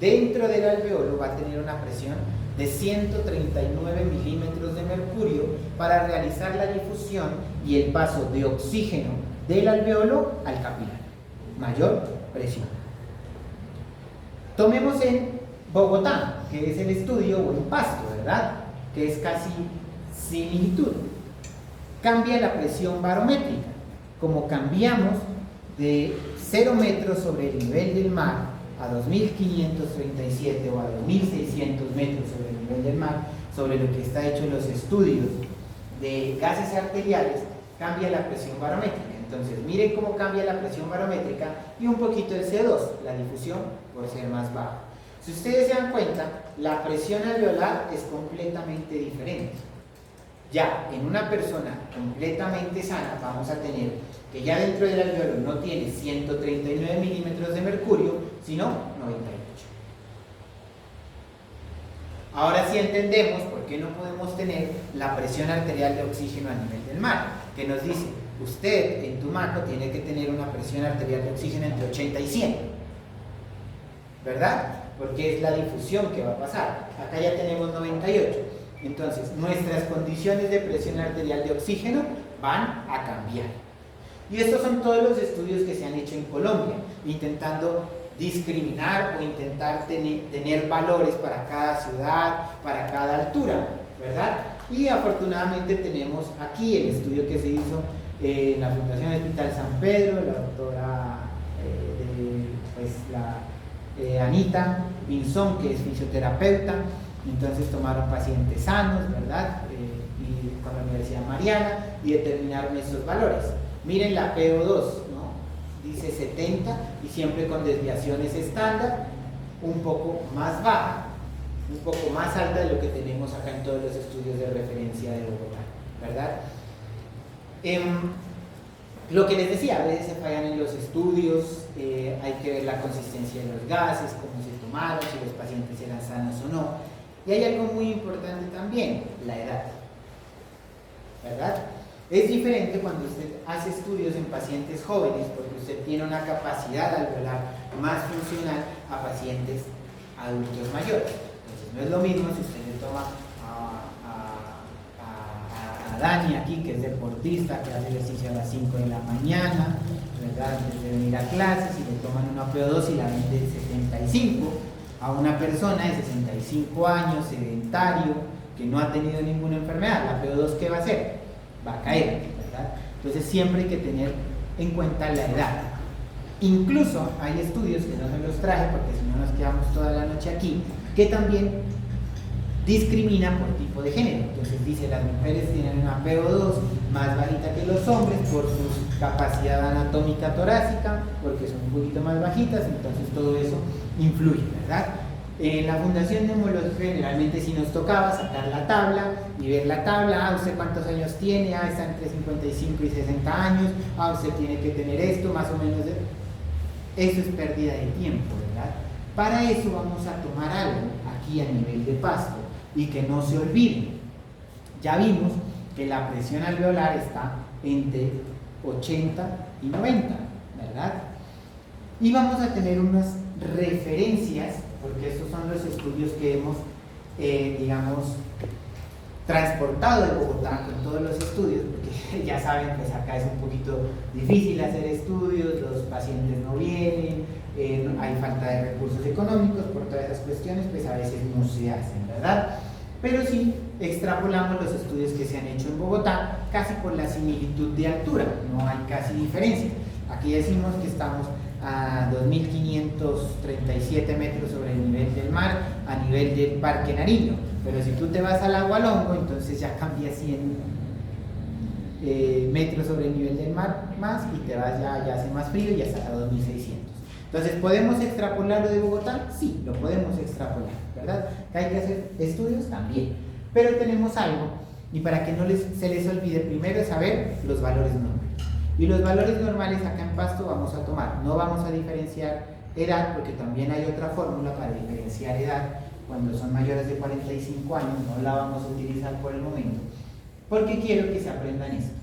dentro del alveolo va a tener una presión de 139 milímetros de mercurio para realizar la difusión y el paso de oxígeno del alveolo al capilar. Mayor presión. Tomemos en Bogotá, que es el estudio, o en Pasto, ¿verdad? Que es casi similitud. Cambia la presión barométrica. Como cambiamos de 0 metros sobre el nivel del mar a 2.537 o a 2.600 metros sobre el nivel del mar, sobre lo que está hecho en los estudios de gases arteriales, cambia la presión barométrica. Entonces, miren cómo cambia la presión barométrica y un poquito el CO2, la difusión por ser más baja. Si ustedes se dan cuenta, la presión alveolar es completamente diferente. Ya en una persona completamente sana vamos a tener que ya dentro del alveolo no tiene 139 milímetros de mercurio, sino 98. Ahora sí entendemos por qué no podemos tener la presión arterial de oxígeno a nivel del mar, que nos dice, usted en Tumaco tiene que tener una presión arterial de oxígeno entre 80 y 100, ¿verdad? Porque es la difusión que va a pasar. Acá ya tenemos 98. Entonces, nuestras condiciones de presión arterial de oxígeno van a cambiar. Y estos son todos los estudios que se han hecho en Colombia, intentando discriminar o intentar tener valores para cada ciudad, para cada altura, ¿verdad? Y afortunadamente tenemos aquí el estudio que se hizo en la Fundación Hospital San Pedro, la doctora Anita Pinzón, que es fisioterapeuta. Entonces tomaron pacientes sanos, ¿verdad? Y con la Universidad Mariana, y determinaron estos valores. Miren la PO2, ¿no? Dice 70 y siempre con desviaciones estándar, un poco más baja, un poco más alta de lo que tenemos acá en todos los estudios de referencia de Bogotá, ¿verdad? Lo que les decía, a veces se fallan en los estudios, hay que ver la consistencia de los gases, cómo se tomaron, si los pacientes eran sanos o no. Y hay algo muy importante también, la edad, ¿verdad? Es diferente cuando usted hace estudios en pacientes jóvenes, porque usted tiene una capacidad alveolar más funcional a pacientes adultos mayores. Entonces no es lo mismo si usted le toma a Dani aquí, que es deportista, que hace ejercicio a las 5 de la mañana, ¿verdad? Antes de venir a clases, y le toman una PO2 y la ven de 75, a una persona de 65 años, sedentario, que no ha tenido ninguna enfermedad, la PO2 ¿qué va a hacer? Va a caer, ¿verdad? Entonces siempre hay que tener en cuenta la edad. Incluso hay estudios que no se los traje porque si no nos quedamos toda la noche aquí, que también discriminan por tipo de género. Entonces dice, las mujeres tienen una PO2 más bajita que los hombres por su capacidad anatómica torácica, porque son un poquito más bajitas, entonces todo eso influye, ¿verdad? En la Fundación Neumológica generalmente sí nos tocaba sacar la tabla y ver la tabla, usted cuántos años tiene, está entre 55 y 60 años, usted tiene que tener esto, más o menos. Eso es pérdida de tiempo, ¿verdad? Para eso vamos a tomar algo aquí a nivel de Pasto y que no se olviden. Ya vimos que la presión alveolar está entre 80 y 90, ¿verdad? Y vamos a tener unas referencias, porque estos son los estudios que hemos, transportado de Bogotá con todos los estudios, porque ya saben, pues acá es un poquito difícil hacer estudios, los pacientes no vienen, hay falta de recursos económicos, por todas esas cuestiones, pues a veces no se hacen, ¿verdad? Pero sí extrapolamos los estudios que se han hecho en Bogotá, casi por la similitud de altura, no hay casi diferencia. Aquí decimos que estamos a 2.537 metros sobre el nivel del mar, a nivel del Parque Nariño, pero si tú te vas al Agualongo, entonces ya cambia 100 metros sobre el nivel del mar más, y te vas ya hace más frío y ya estás a 2.600. Entonces, ¿podemos extrapolarlo de Bogotá? Sí, lo podemos extrapolar, ¿verdad? ¿Hay que hacer estudios? También. Pero tenemos algo, y para que no se les olvide, primero es saber los valores normales. Y los valores normales acá en Pasto vamos a tomar, no vamos a diferenciar edad, porque también hay otra fórmula para diferenciar edad, cuando son mayores de 45 años, no la vamos a utilizar por el momento, porque quiero que se aprendan esto.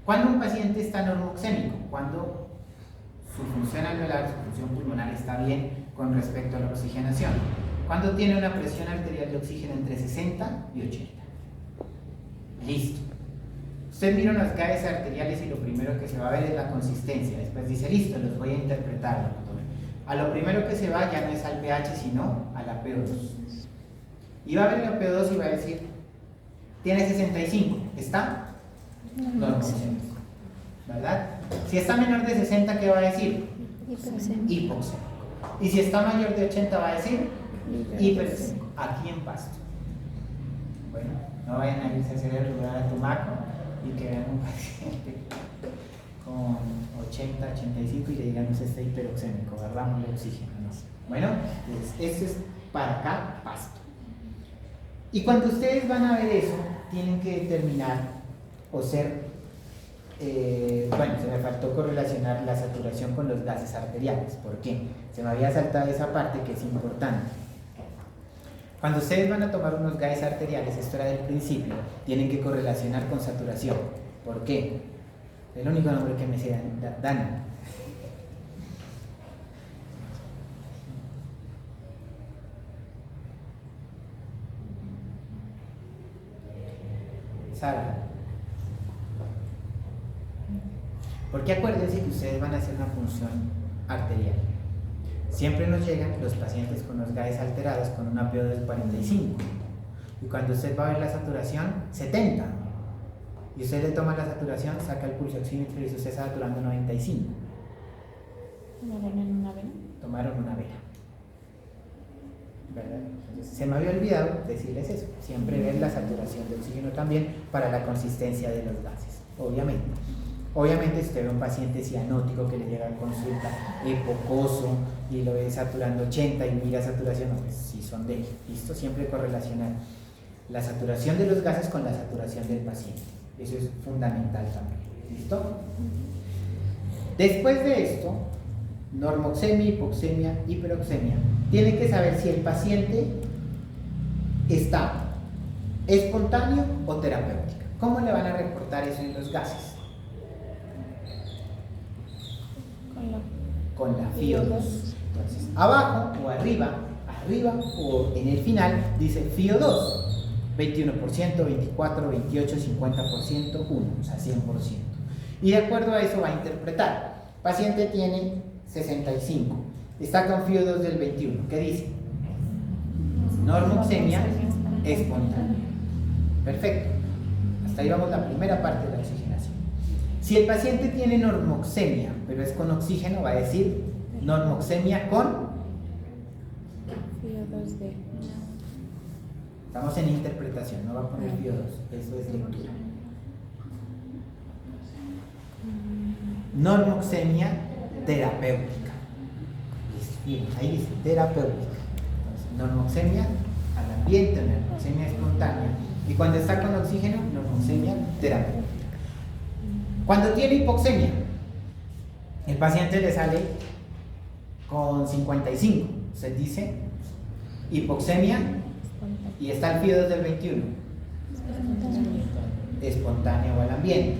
Cuando un paciente está normoxémico, cuando su función alveolar, su función pulmonar está bien con respecto a la oxigenación, cuando tiene una presión arterial de oxígeno entre 60 y 80. Listo. Usted mira unos gases arteriales y lo primero que se va a ver es la consistencia. Después dice, listo, los voy a interpretar, doctor. A lo primero que se va ya no es al pH, sino a la PO2. Y va a ver la PO2 y va a decir, tiene 65, ¿está? Normoxémico, ¿verdad? Si está menor de 60, ¿qué va a decir? Hipoxémico. Y si está mayor de 80, va a decir hiperxémico. Aquí en Pasto. Bueno, no vayan a irse a hacer el lugar a Tumaco y que vean un paciente con 80, 85 y le digan, usted está hiperoxémico, agarramos el oxígeno, no. Bueno, entonces esto es para acá, Pasto. Y cuando ustedes van a ver eso, tienen que determinar o ser, bueno, se me faltó correlacionar la saturación con los gases arteriales. ¿Por qué? Se me había saltado esa parte que es importante. Cuando ustedes van a tomar unos gases arteriales, esto era del principio, tienen que correlacionar con saturación. ¿Por qué? El único nombre que me sé dan. Sara. Porque acuérdense que ustedes van a hacer una función arterial. Siempre nos llegan los pacientes con los gases alterados con una PO2 de 45. Y cuando usted va a ver la saturación, 70. Y usted le toma la saturación, saca el pulso oxímetro y dice, usted está saturando 95. ¿Tomaron en una vena? Tomaron una vena. ¿Verdad? Entonces, se me había olvidado decirles eso. Siempre ver la saturación de oxígeno también para la consistencia de los gases, obviamente. Obviamente, si usted ve a un paciente cianótico que le llega a consulta hipocoso y lo ve saturando 80 y mira saturación, no, pues si son de listo, siempre correlacionar la saturación de los gases con la saturación del paciente. Eso es fundamental también. ¿Listo? Después de esto, normoxemia, hipoxemia, hiperoxemia, tiene que saber si el paciente está espontáneo o terapéutica. ¿Cómo le van a reportar eso en los gases? Con la FiO2. Entonces, abajo o arriba o en el final dice FiO2, 21%, 24, 28, 50%, 1, o sea, 100%. Y de acuerdo a eso va a interpretar. Paciente tiene 65, está con FiO2 del 21. ¿Qué dice? Normoxemia espontánea. Perfecto. Hasta ahí vamos la primera parte de la oxigenación. Si el paciente tiene normoxemia, pero es con oxígeno, va a decir normoxemia con FiO2D. Estamos en interpretación, no va a poner FiO2, eso es lectura. Normoxemia terapéutica. Bien, ahí dice terapéutica. Entonces, normoxemia al ambiente, normoxemia espontánea. Y cuando está con oxígeno, normoxemia terapéutica. Cuando tiene hipoxemia, el paciente le sale con 55. Se dice hipoxemia y está el FiO2 del 21. Espontáneo o al ambiente.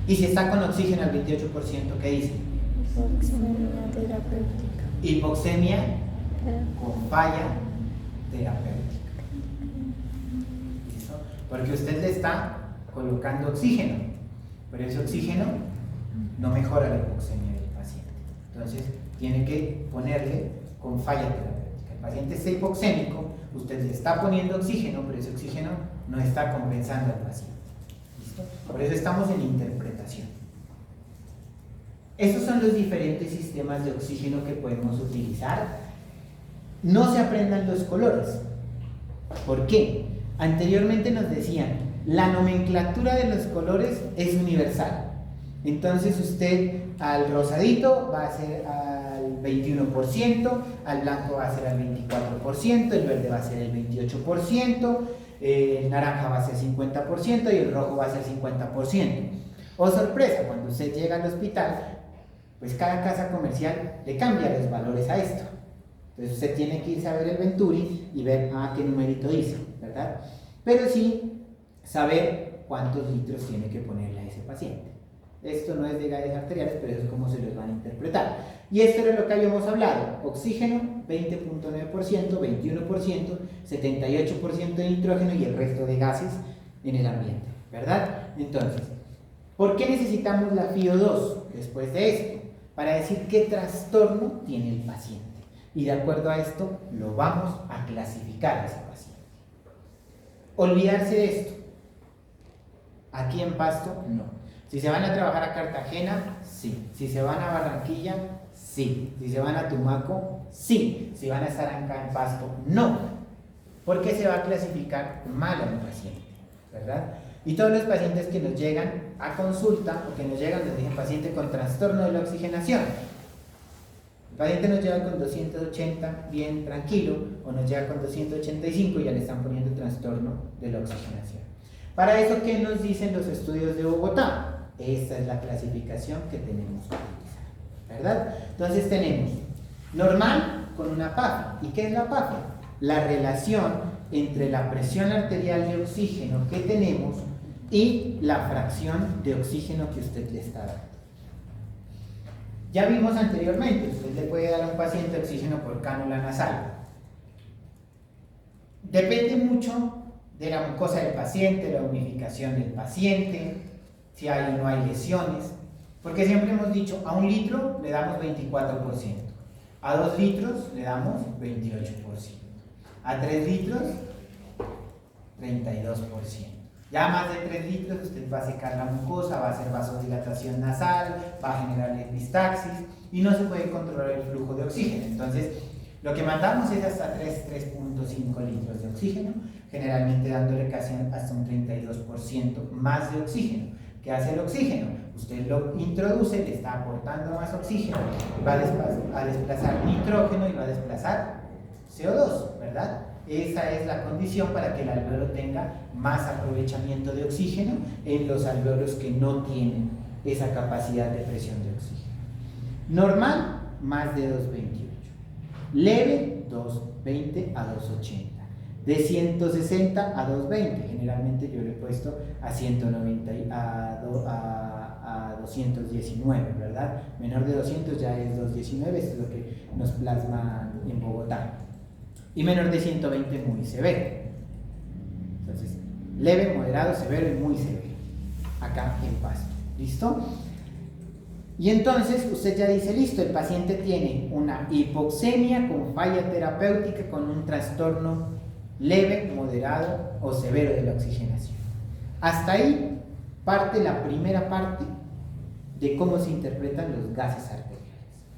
Y si está con oxígeno al 28%, ¿qué dice? Hipoxemia terapéutica. Hipoxemia con falla terapéutica. ¿Listo? Porque usted le está colocando oxígeno, pero ese oxígeno no mejora la hipoxemia del paciente. Entonces, tiene que ponerle con falla terapéutica. El paciente está hipoxémico, usted le está poniendo oxígeno, pero ese oxígeno no está compensando al paciente. ¿Listo? Por eso estamos en interpretación. Estos son los diferentes sistemas de oxígeno que podemos utilizar. No se aprendan los colores. ¿Por qué? Anteriormente nos decían, la nomenclatura de los colores es universal. Entonces usted al rosadito va a ser al 21%, al blanco va a ser al 24%, el verde va a ser el 28%, el naranja va a ser 50% y el rojo va a ser 50%. Oh sorpresa, cuando usted llega al hospital, pues cada casa comercial le cambia los valores a esto. Entonces usted tiene que irse a ver el Venturi y ver qué numerito dice, ¿verdad? Pero sí saber cuántos litros tiene que ponerle a ese paciente. Esto no es de gases arteriales, pero eso es como se los van a interpretar. Y esto era lo que habíamos hablado: oxígeno 20.9%, 21%, 78% de nitrógeno y el resto de gases en el ambiente, ¿verdad? Entonces, ¿por qué necesitamos la FiO2 después de esto? Para decir qué trastorno tiene el paciente. Y de acuerdo a esto, lo vamos a clasificar a ese paciente. Olvidarse de esto. Aquí en Pasto, no. Si se van a trabajar a Cartagena, sí. Si se van a Barranquilla, sí. Si se van a Tumaco, sí. Si van a estar acá en Pasto, no. Porque se va a clasificar mal a un paciente, ¿verdad? Y todos los pacientes que nos llegan a consulta o que nos llegan, nos dicen paciente con trastorno de la oxigenación. El paciente nos llega con 280 bien tranquilo, o nos llega con 285 y ya le están poniendo trastorno de la oxigenación. Para eso, ¿qué nos dicen los estudios de Bogotá? Esta es la clasificación que tenemos que utilizar, ¿verdad? Entonces tenemos normal con una PAFI. ¿Y qué es la PAFI? La relación entre la presión arterial de oxígeno que tenemos y la fracción de oxígeno que usted le está dando. Ya vimos anteriormente, usted le puede dar a un paciente oxígeno por cánula nasal. Depende mucho de la mucosa del paciente, la humidificación del paciente, si hay o no hay lesiones, porque siempre hemos dicho, a 1 litro le damos 24%, a 2 litros le damos 28%, a 3 litros 32%. Ya más de 3 litros usted va a secar la mucosa, va a hacer vasodilatación nasal, va a generar epistaxis y no se puede controlar el flujo de oxígeno. Entonces, lo que mandamos es hasta 3.5 litros de oxígeno, generalmente dándole casi hasta un 32% más de oxígeno. ¿Qué hace el oxígeno? Usted lo introduce, le está aportando más oxígeno, va a desplazar nitrógeno y va a desplazar CO2, ¿verdad? Esa es la condición para que el alveolo tenga más aprovechamiento de oxígeno en los alveolos que no tienen esa capacidad de presión de oxígeno. Normal, más de 2.28. Leve, 2.20 a 2.80. De 160 a 220, generalmente yo le he puesto a 190 a 219, ¿verdad? Menor de 200 ya es 219, esto es lo que nos plasma en Bogotá. Y menor de 120 muy severo. Entonces, leve, moderado, severo y muy severo. Acá en Pasto. ¿Listo? Y entonces usted ya dice, listo, el paciente tiene una hipoxemia con falla terapéutica con un trastorno leve, moderado o severo de la oxigenación. Hasta ahí parte la primera parte de cómo se interpretan los gases arteriales.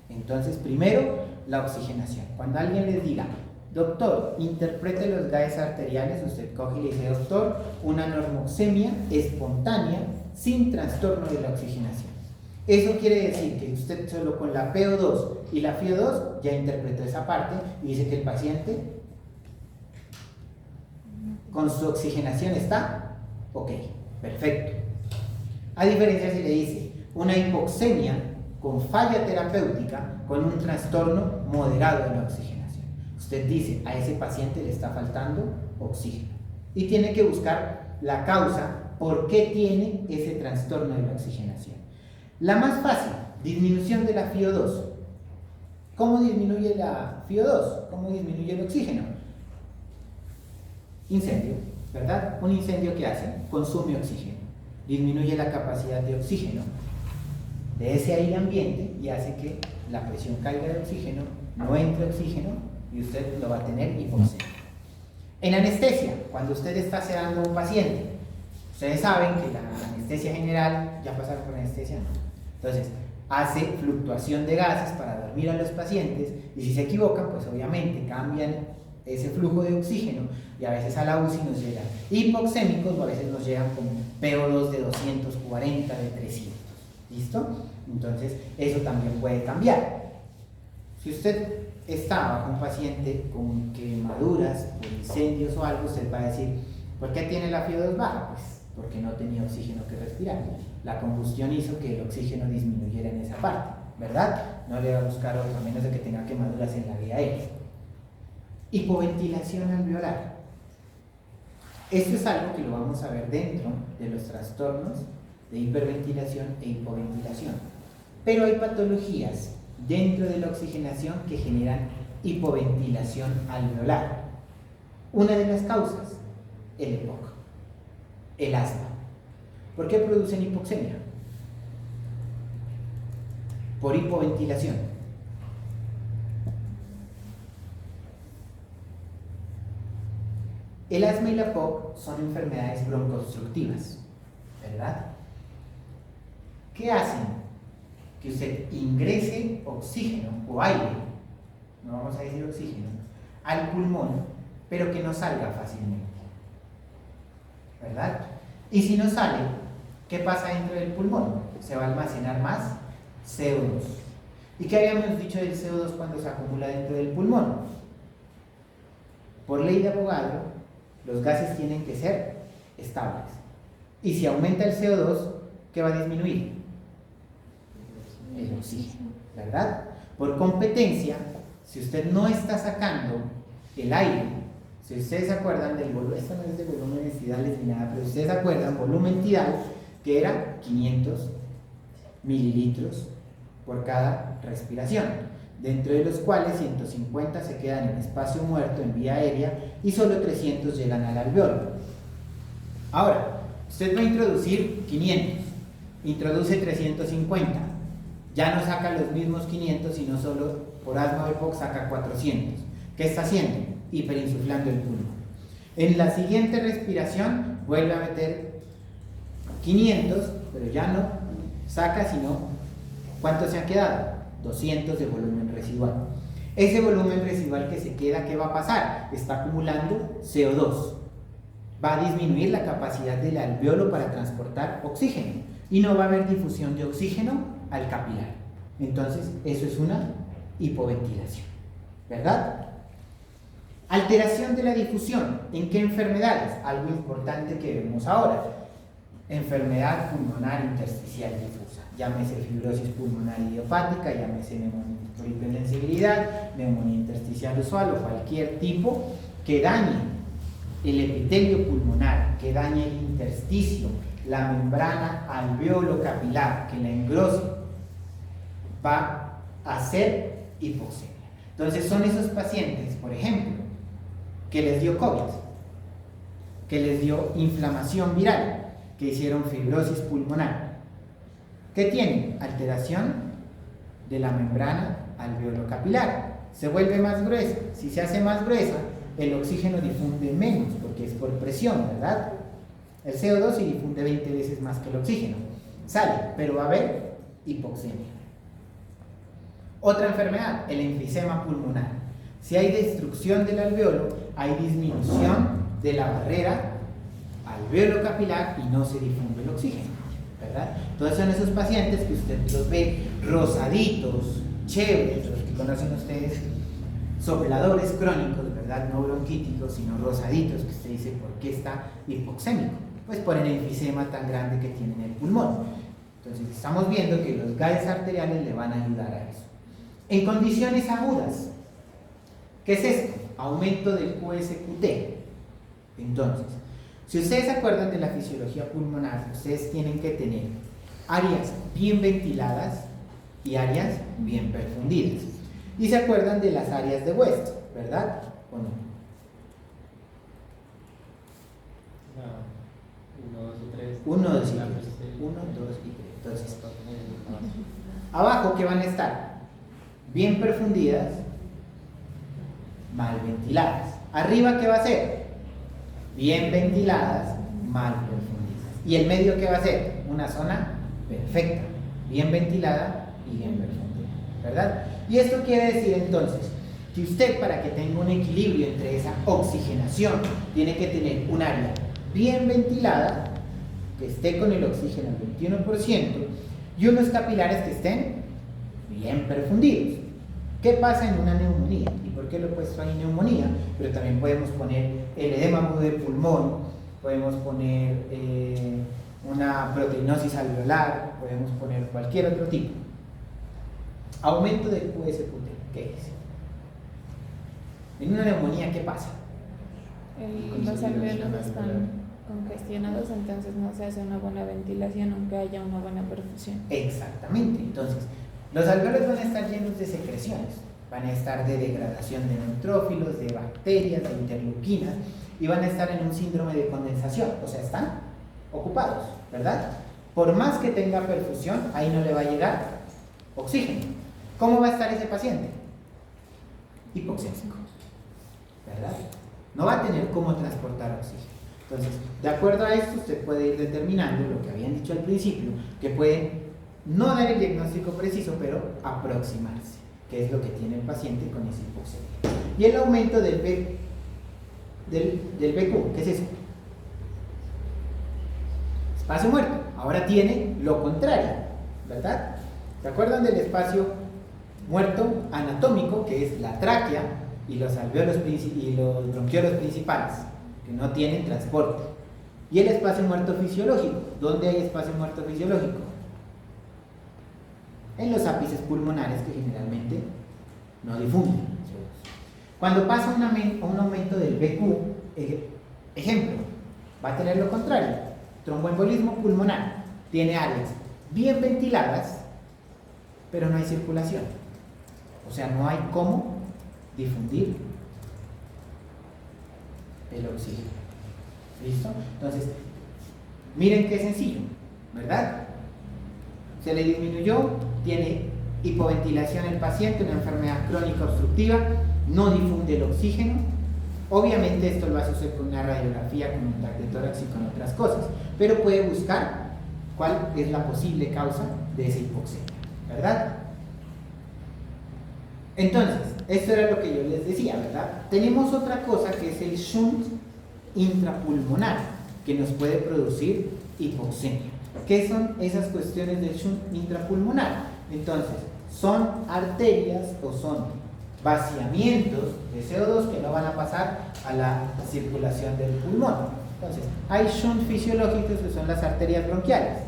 Entonces, primero, la oxigenación. Cuando alguien les diga, doctor, interprete los gases arteriales, usted coge y le dice, doctor, una normoxemia espontánea sin trastorno de la oxigenación. Eso quiere decir que usted solo con la PO2 y la FiO2 ya interpretó esa parte y dice que el paciente con su oxigenación está ok, perfecto. A diferencia si le dice una hipoxemia con falla terapéutica con un trastorno moderado de la oxigenación. Usted dice, a ese paciente le está faltando oxígeno y tiene que buscar la causa por qué tiene ese trastorno de la oxigenación. La más fácil, disminución de la FiO2. ¿Cómo disminuye la FiO2? ¿Cómo disminuye el oxígeno? Incendio, ¿verdad? Un incendio, ¿qué hace? Consume oxígeno, disminuye la capacidad de oxígeno de ese aire ambiente y hace que la presión caiga de oxígeno, no entre oxígeno y usted lo va a tener hipoxemia. En anestesia, cuando usted está sedando a un paciente, ustedes saben que la anestesia general, ya pasaron por anestesia, ¿no? Entonces, hace fluctuación de gases para dormir a los pacientes y si se equivocan, pues obviamente cambian ese flujo de oxígeno y a veces a la UCI nos llegan hipoxémicos o a veces nos llegan con PO2 de 240, de 300. ¿Listo? Entonces, eso también puede cambiar. Si usted está bajo un paciente con quemaduras por incendios o algo, usted va a decir, ¿por qué tiene la FiO2 baja? Pues porque no tenía oxígeno que respirar. La combustión hizo que el oxígeno disminuyera en esa parte, ¿verdad? No le va a buscar otro, a menos de que tenga quemaduras en la vía aérea. Hipoventilación alveolar. Esto es algo que lo vamos a ver dentro de los trastornos de hiperventilación e hipoventilación. Pero hay patologías dentro de la oxigenación que generan hipoventilación alveolar. Una de las causas, el EPOC, el asma. ¿Por qué producen hipoxemia? Por hipoventilación. El asma y la EPOC son enfermedades broncoobstructivas, ¿verdad? ¿Qué hacen? Que usted ingrese oxígeno o aire, no vamos a decir oxígeno, al pulmón, pero que no salga fácilmente, ¿verdad? Y si no sale, ¿qué pasa dentro del pulmón? Se va a almacenar más CO2. ¿Y qué habíamos dicho del CO2 cuando se acumula dentro del pulmón? Por ley de Avogadro, los gases tienen que ser estables. Y si aumenta el CO2, ¿qué va a disminuir? El oxígeno, ¿verdad? Por competencia, si usted no está sacando el aire, si ustedes se acuerdan del volumen, esto no es de volumen tidales ni nada, pero si ustedes se acuerdan, volumen tidal, que era 500 mililitros por cada respiración, dentro de los cuales 150 se quedan en espacio muerto, en vía aérea, y solo 300 llegan al alveolo. Ahora, usted va a introducir 500, introduce 350, ya no saca los mismos 500, sino solo por asma o EPOC saca 400. ¿Qué está haciendo? Hiperinsuflando el pulmón. En la siguiente respiración vuelve a meter 500, pero ya no saca sino, ¿cuánto se ha quedado? 200 de volumen residual. Ese volumen residual que se queda, ¿qué va a pasar? Está acumulando CO2. Va a disminuir la capacidad del alveolo para transportar oxígeno y no va a haber difusión de oxígeno al capilar. Entonces, eso es una hipoventilación, ¿verdad? Alteración de la difusión. ¿En qué enfermedades? Algo importante que vemos ahora. Enfermedad pulmonar intersticial difusa. Llámese fibrosis pulmonar idiopática, llámese neumonía por hipersensibilidad, neumonía intersticial usual o cualquier tipo que dañe el epitelio pulmonar, que dañe el intersticio, la membrana alveolo-capilar, que la engrose, va a hacer hipoxemia. Entonces son esos pacientes, por ejemplo, que les dio COVID, que les dio inflamación viral, que hicieron fibrosis pulmonar. ¿Qué tienen? Alteración de la membrana alveolo-capilar. Se vuelve más gruesa. Si se hace más gruesa, el oxígeno difunde menos, porque es por presión, ¿verdad? El CO2 se difunde 20 veces más que el oxígeno. Sale, pero va a haber hipoxemia. Otra enfermedad, el enfisema pulmonar. Si hay destrucción del alveolo, hay disminución de la barrera alveolo-capilar y no se difunde el oxígeno, ¿verdad? Entonces son esos pacientes que usted los ve rosaditos, chéveres, los que conocen ustedes, sopladores crónicos, ¿verdad? No bronquíticos, sino rosaditos, que usted dice, ¿por qué está hipoxémico? Pues por el enfisema tan grande que tiene en el pulmón. Entonces estamos viendo que los gases arteriales le van a ayudar a eso. En condiciones agudas, ¿qué es esto? Aumento del QSQT. Entonces, si ustedes se acuerdan de la fisiología pulmonar, ustedes tienen que tener áreas bien ventiladas y áreas bien perfundidas. Y se acuerdan de las áreas de West, ¿verdad? ¿O no? 1, 2 y 3. 1, 2 y 3. 1, 2 y 3. Entonces, abajo, ¿qué van a estar? Bien perfundidas, mal ventiladas. Arriba, ¿qué va a ser? Bien ventiladas, mal perfundidas. ¿Y el medio qué va a ser? Una zona perfecta, bien ventilada y bien perfundida, ¿verdad? Y esto quiere decir entonces que usted, para que tenga un equilibrio entre esa oxigenación, tiene que tener un área bien ventilada, que esté con el oxígeno al 21%, y unos capilares que estén bien perfundidos. ¿Qué pasa en una neumonía? ¿Y por qué lo he puesto ahí neumonía? Pero también podemos poner el edema agudo de pulmón, podemos poner una proteinosis alveolar, podemos poner cualquier otro tipo. Aumento del QSQT, ¿qué es? En una neumonía, ¿qué pasa? Los alvéolos están congestionados, entonces no se hace una buena ventilación aunque haya una buena perfusión. Exactamente. Entonces, los alvéolos van a estar llenos de secreciones, van a estar de degradación de neutrófilos, de bacterias, de interleuquinas, y van a estar en un síndrome de condensación, o sea, están ocupados, ¿verdad? Por más que tenga perfusión, ahí no le va a llegar oxígeno. ¿Cómo va a estar ese paciente? Hipoxémico, ¿verdad? No va a tener cómo transportar oxígeno. Entonces, de acuerdo a esto, usted puede ir determinando lo que habían dicho al principio, que puede no dar el diagnóstico preciso, pero aproximarse, que es lo que tiene el paciente con esa hipoxemia. Y el aumento del BQ, ¿qué es eso? Espacio muerto. Ahora tiene lo contrario, ¿verdad? ¿Se acuerdan del espacio muerto anatómico, que es la tráquea y los alvéolos y los bronquiolos principales, que no tienen transporte? Y el espacio muerto fisiológico. ¿Dónde hay espacio muerto fisiológico? En los ápices pulmonares, que generalmente no difunden. Cuando pasa un aumento del BQ, ejemplo, va a tener lo contrario. Tromboembolismo pulmonar. Tiene áreas bien ventiladas, pero no hay circulación. O sea, no hay cómo difundir el oxígeno. ¿Listo? Entonces, miren qué sencillo, ¿verdad? Se le disminuyó, tiene hipoventilación el paciente, una enfermedad crónica obstructiva, no difunde el oxígeno. Obviamente esto lo va a suceder con una radiografía, con un TAC de tórax y con otras cosas, pero puede buscar cuál es la posible causa de esa hipoxemia, ¿verdad? Entonces, esto era lo que yo les decía, ¿verdad? Tenemos otra cosa que es el shunt intrapulmonar, que nos puede producir hipoxemia. ¿Qué son esas cuestiones del shunt intrapulmonar? Entonces, son arterias o son vaciamientos de CO2 que no van a pasar a la circulación del pulmón. Entonces, hay shunt fisiológicos que son las arterias bronquiales.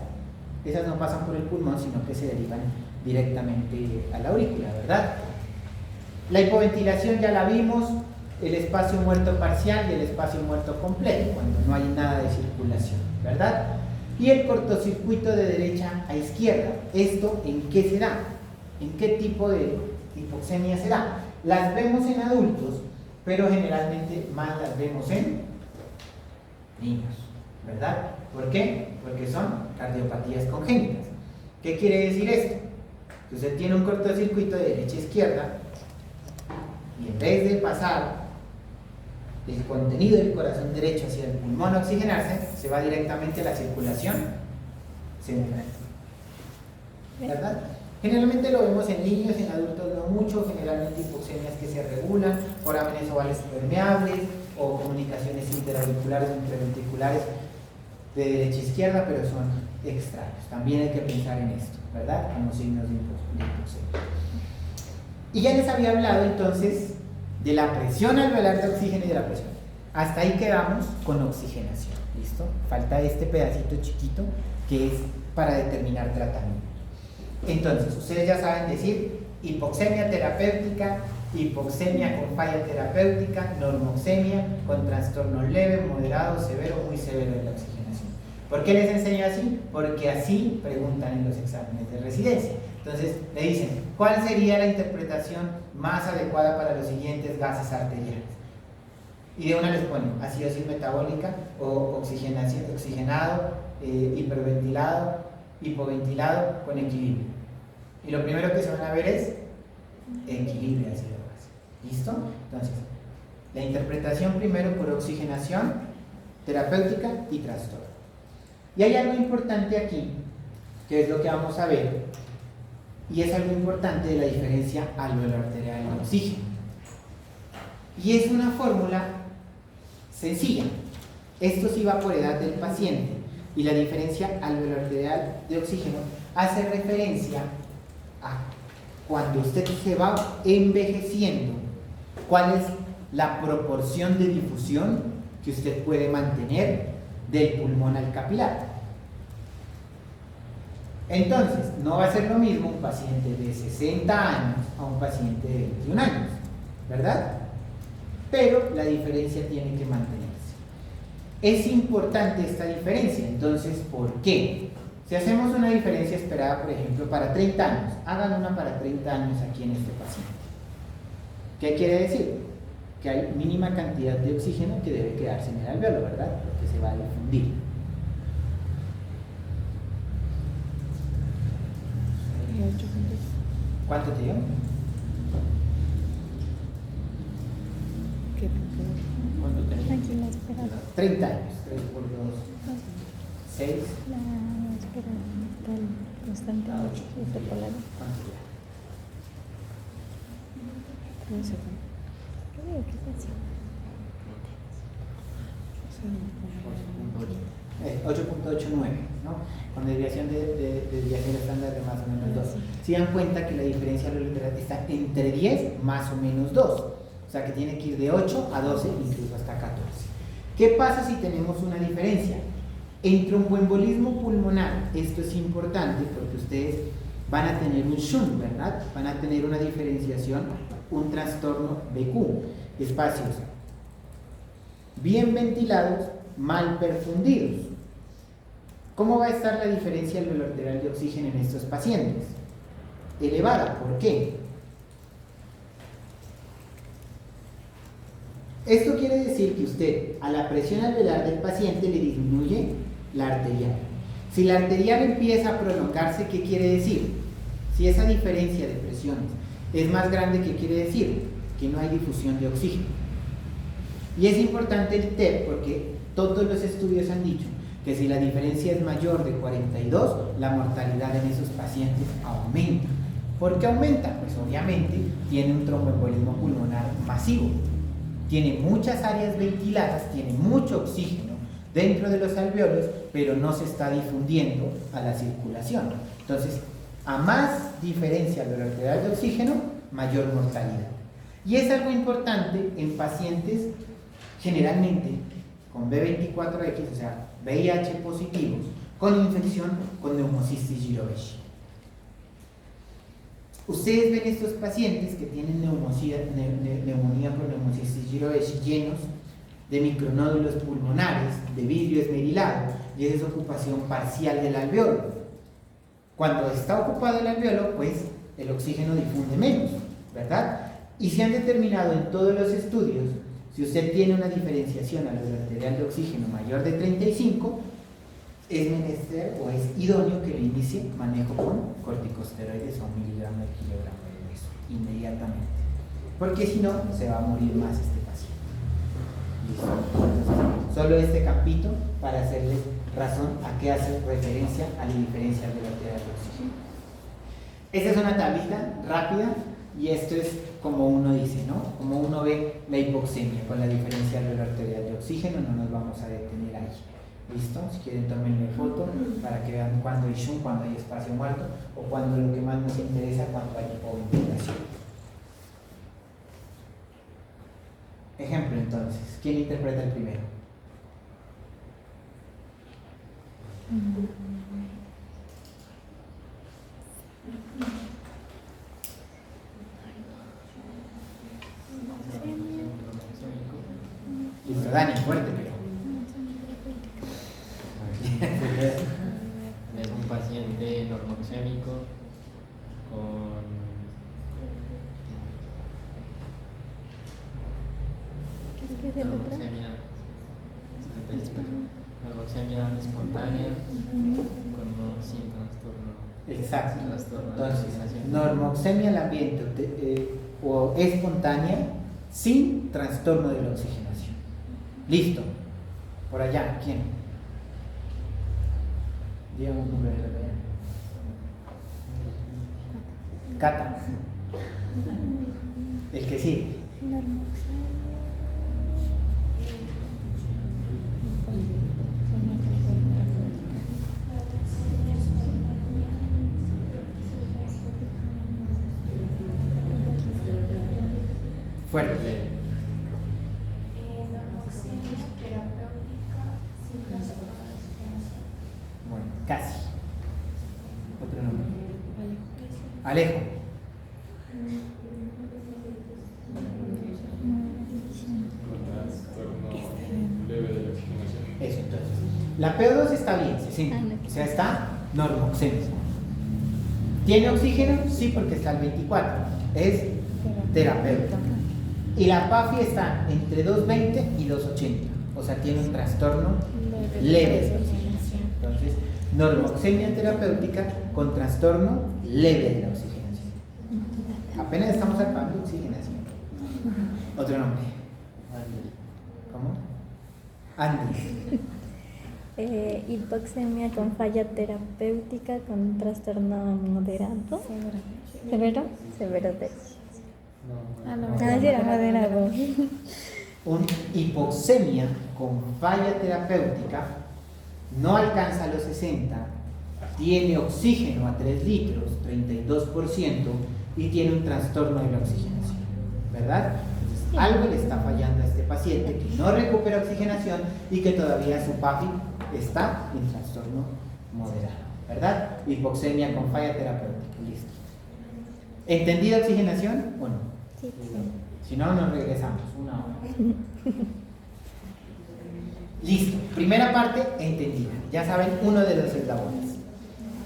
Esas no pasan por el pulmón, sino que se derivan directamente a la aurícula, ¿verdad? La hipoventilación ya la vimos, el espacio muerto parcial y el espacio muerto completo, cuando no hay nada de circulación, ¿verdad? Y el cortocircuito de derecha a izquierda. ¿Esto en qué será? ¿En qué tipo de hipoxemia será? Las vemos en adultos, pero generalmente más las vemos en niños, ¿verdad? ¿Por qué? Porque son cardiopatías congénitas. ¿Qué quiere decir esto? Que usted tiene un cortocircuito de derecha a izquierda y en vez de pasar el contenido del corazón derecho hacia el pulmón a oxigenarse, se va directamente a la circulación central, ¿verdad? Generalmente lo vemos en niños, en adultos no mucho, generalmente hipoxemias que se regulan, forámenes ovales permeables o comunicaciones interauriculares o interventriculares de derecha a izquierda, pero son extraños. También hay que pensar en esto, ¿verdad? Como signos de hipoxemia. Y ya les había hablado entonces de la presión alveolar de oxígeno y de la presión. Hasta ahí quedamos con oxigenación, ¿listo? Falta este pedacito chiquito que es para determinar tratamiento. Entonces, ustedes ya saben decir hipoxemia terapéutica, hipoxemia con falla terapéutica, normoxemia con trastorno leve, moderado, severo, muy severo de la oxigenación. ¿Por qué les enseño así? Porque así preguntan en los exámenes de residencia. Entonces, le dicen, ¿cuál sería la interpretación más adecuada para los siguientes gases arteriales? Y de una les ponen acidosis metabólica o oxigenado, hiperventilado, hipoventilado con equilibrio. Y lo primero que se van a ver es equilibrio de ácido-base. ¿Listo? Entonces, la interpretación primero por oxigenación, terapéutica y trastorno. Y hay algo importante aquí, que es lo que vamos a ver, y es algo importante de la diferencia alveolo-arterial de oxígeno. Y es una fórmula sencilla. Esto sí va por edad del paciente, y la diferencia alveolo-arterial de oxígeno hace referencia a cuando usted se va envejeciendo, cuál es la proporción de difusión que usted puede mantener del pulmón al capilar. Entonces, no va a ser lo mismo un paciente de 60 años a un paciente de 21 años, ¿verdad? pero la diferencia tiene que mantenerse. Es importante esta diferencia, entonces, ¿por qué? Si hacemos una diferencia esperada, por ejemplo, para 30 años, hagan una para 30 años aquí en este paciente. ¿Qué quiere decir? Que hay mínima cantidad de oxígeno que debe quedarse en el alveolo, ¿verdad? Porque se va a difundir. ¿Cuánto te dio? ¿Cuánto tenés? Tranquila, espera. 30 años. 3 por 2, 6. La espera está constante. Interpolado. ¿Cuánto ya? 3 segundos. Creo que es así. 8.89, ¿no? Con desviación de desviación estándar de más o menos 2. Si dan cuenta que la diferencia está entre 10 más o menos 2. O sea que tiene que ir de 8 a 12, incluso hasta 14. ¿Qué pasa si tenemos una diferencia? En tromboembolismo pulmonar, esto es importante porque ustedes van a tener un shunt, ¿verdad? Van a tener una diferenciación, un trastorno BQ, espacios bien ventilados, mal perfundidos. ¿Cómo va a estar la diferencia del valor arterial de oxígeno en estos pacientes? Elevada, ¿por qué? Esto quiere decir que usted a la presión alveolar del paciente le disminuye la arterial. Si la arterial empieza a prolongarse, ¿qué quiere decir? Si esa diferencia de presiones es más grande, ¿qué quiere decir? Que no hay difusión de oxígeno. Y es importante el TEP porque todos los estudios han dicho que si la diferencia es mayor de 42, la mortalidad en esos pacientes aumenta. ¿Por qué aumenta? Pues obviamente tiene un tromboembolismo pulmonar masivo. Tiene muchas áreas ventiladas, tiene mucho oxígeno dentro de los alveolos, pero no se está difundiendo a la circulación. Entonces, a más diferencia del arterial de oxígeno, mayor mortalidad. Y es algo importante en pacientes generalmente con B24X, o sea, VIH positivos, con infección con neumocistis giraudii. Ustedes ven estos pacientes que tienen neumonía por neumocistis giraudii llenos de micronódulos pulmonares, de vidrio esmerilado, y esa es ocupación parcial del alveolo. Cuando está ocupado el alveolo, pues el oxígeno difunde menos, ¿verdad? Y se han determinado en todos los estudios, si usted tiene una diferenciación al arterial de oxígeno mayor de 35, es menester o es idóneo que le inicie manejo con corticosteroides a 1 miligramo de kilogramo de peso inmediatamente, porque si no se va a morir más este paciente. ¿Listo? Entonces, solo este campito para hacerles razón a qué hace referencia a la diferencia del arterial de oxígeno. Esta es una tablita rápida y esto es como uno dice, ¿no? Como uno ve la hipoxemia con la diferencia del arterial de oxígeno, no nos vamos a detener ahí. ¿Listo? Si quieren tómenme foto para que vean cuando hay shunt, cuando hay espacio muerto o cuando lo que más nos interesa, cuando hay hipoventilación. Ejemplo entonces, ¿quién interpreta el primero? Listo, Dani, fuerte, pero. Es un paciente normoxémico con normoxemia espontánea sin trastorno. Exacto. Trastorno de Entonces, oxigenación. normoxemia al ambiente o espontánea sin trastorno de la oxigenación. Listo. Por allá, ¿quién? Dígame un nombre de la allá. Cata. El que sigue. Fuerte. Bueno, casi. Otro nombre. Alejo. está bien, 60, o sea, está normoxémico. ¿Tiene oxígeno? Sí, porque está al 24, es terapéutico. Y la PAFI está entre 220 y 280, o sea, tiene un trastorno leve de oxigenación. Entonces, normoxemia terapéutica con trastorno leve de la oxigenación. Apenas estamos acabando oxigenación. Otro nombre. ¿Cómo? Andy. Hipoxemia con falla terapéutica con trastorno moderado. ¿Severo? Severo de. Sí, era moderado. Un hipoxemia con falla terapéutica no alcanza los 60, tiene oxígeno a 3 litros, 32%, y tiene un trastorno de la oxigenación, ¿verdad? Entonces, algo le está fallando a este paciente que no recupera oxigenación y que todavía su PAFI está en trastorno moderado, ¿verdad? Hipoxemia con falla terapéutica, listo. ¿Entendida oxigenación o no? Sí. Si no, nos regresamos, 1 hora. Listo, primera parte entendida. Ya saben, uno de los eslabones.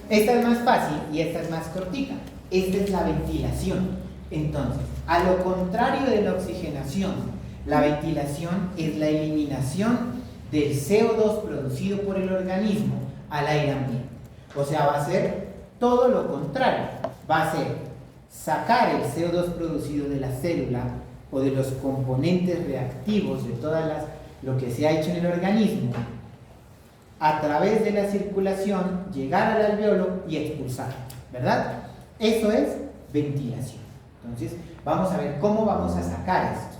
Esta es más fácil y esta es más cortita. Esta es la ventilación. Entonces, a lo contrario de la oxigenación, la ventilación es la eliminación del CO2 producido por el organismo al aire ambiente. O sea, va a ser todo lo contrario. Va a ser sacar el CO2 producido de la célula o de los componentes reactivos de lo que se ha hecho en el organismo, a través de la circulación, llegar al alveolo y expulsar, ¿verdad? Eso es ventilación. Entonces, vamos a ver cómo vamos a sacar esto.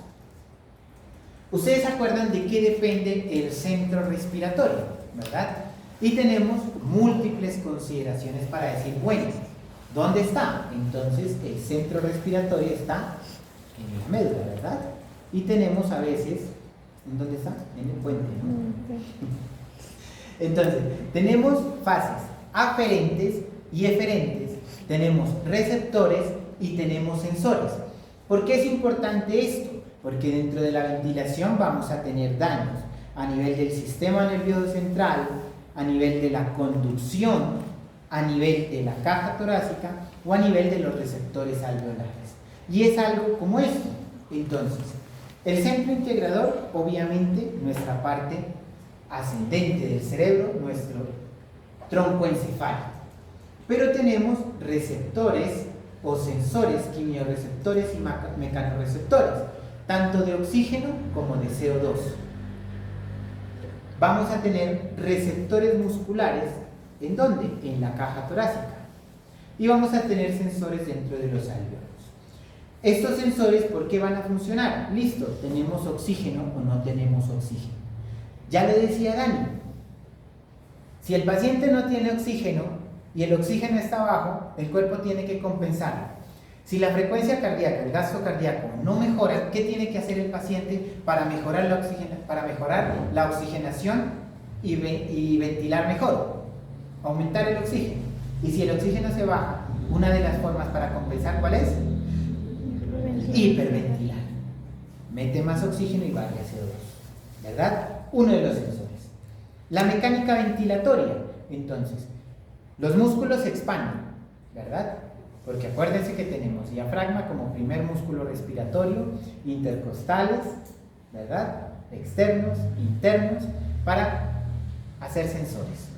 Ustedes se acuerdan de qué depende el centro respiratorio, ¿verdad? Y tenemos múltiples consideraciones para decir, bueno, ¿dónde está? Entonces, el centro respiratorio está en la médula, ¿verdad? Y tenemos a veces, ¿en dónde está? En el puente, ¿no? Entonces, tenemos fases aferentes y eferentes, tenemos receptores y tenemos sensores. ¿Por qué es importante esto? Porque dentro de la ventilación vamos a tener daños a nivel del sistema nervioso central, a nivel de la conducción, a nivel de la caja torácica o a nivel de los receptores alveolares. Y es algo como esto. Entonces, el centro integrador, obviamente, nuestra parte ascendente del cerebro, nuestro tronco encefálico. Pero tenemos receptores o sensores, quimiorreceptores y mecanorreceptores, tanto de oxígeno como de CO2. Vamos a tener receptores musculares, ¿en dónde? En la caja torácica. Y vamos a tener sensores dentro de los alvéolos. Estos sensores, ¿por qué van a funcionar? Listo, ¿tenemos oxígeno o no tenemos oxígeno? Ya le decía Dani, si el paciente no tiene oxígeno y el oxígeno está bajo, el cuerpo tiene que compensarlo. Si la frecuencia cardíaca, el gasto cardíaco no mejora, ¿qué tiene que hacer el paciente para mejorar la oxigenación y ventilar mejor? Aumentar el oxígeno. Y si el oxígeno se baja, una de las formas para compensar, ¿cuál es? Hiperventilar. Mete más oxígeno y baja CO2, ¿verdad? Uno de los sensores. La mecánica ventilatoria, entonces, los músculos se expanden, ¿verdad? Porque acuérdense que tenemos diafragma como primer músculo respiratorio, intercostales, ¿verdad? Externos, internos, para hacer sensores.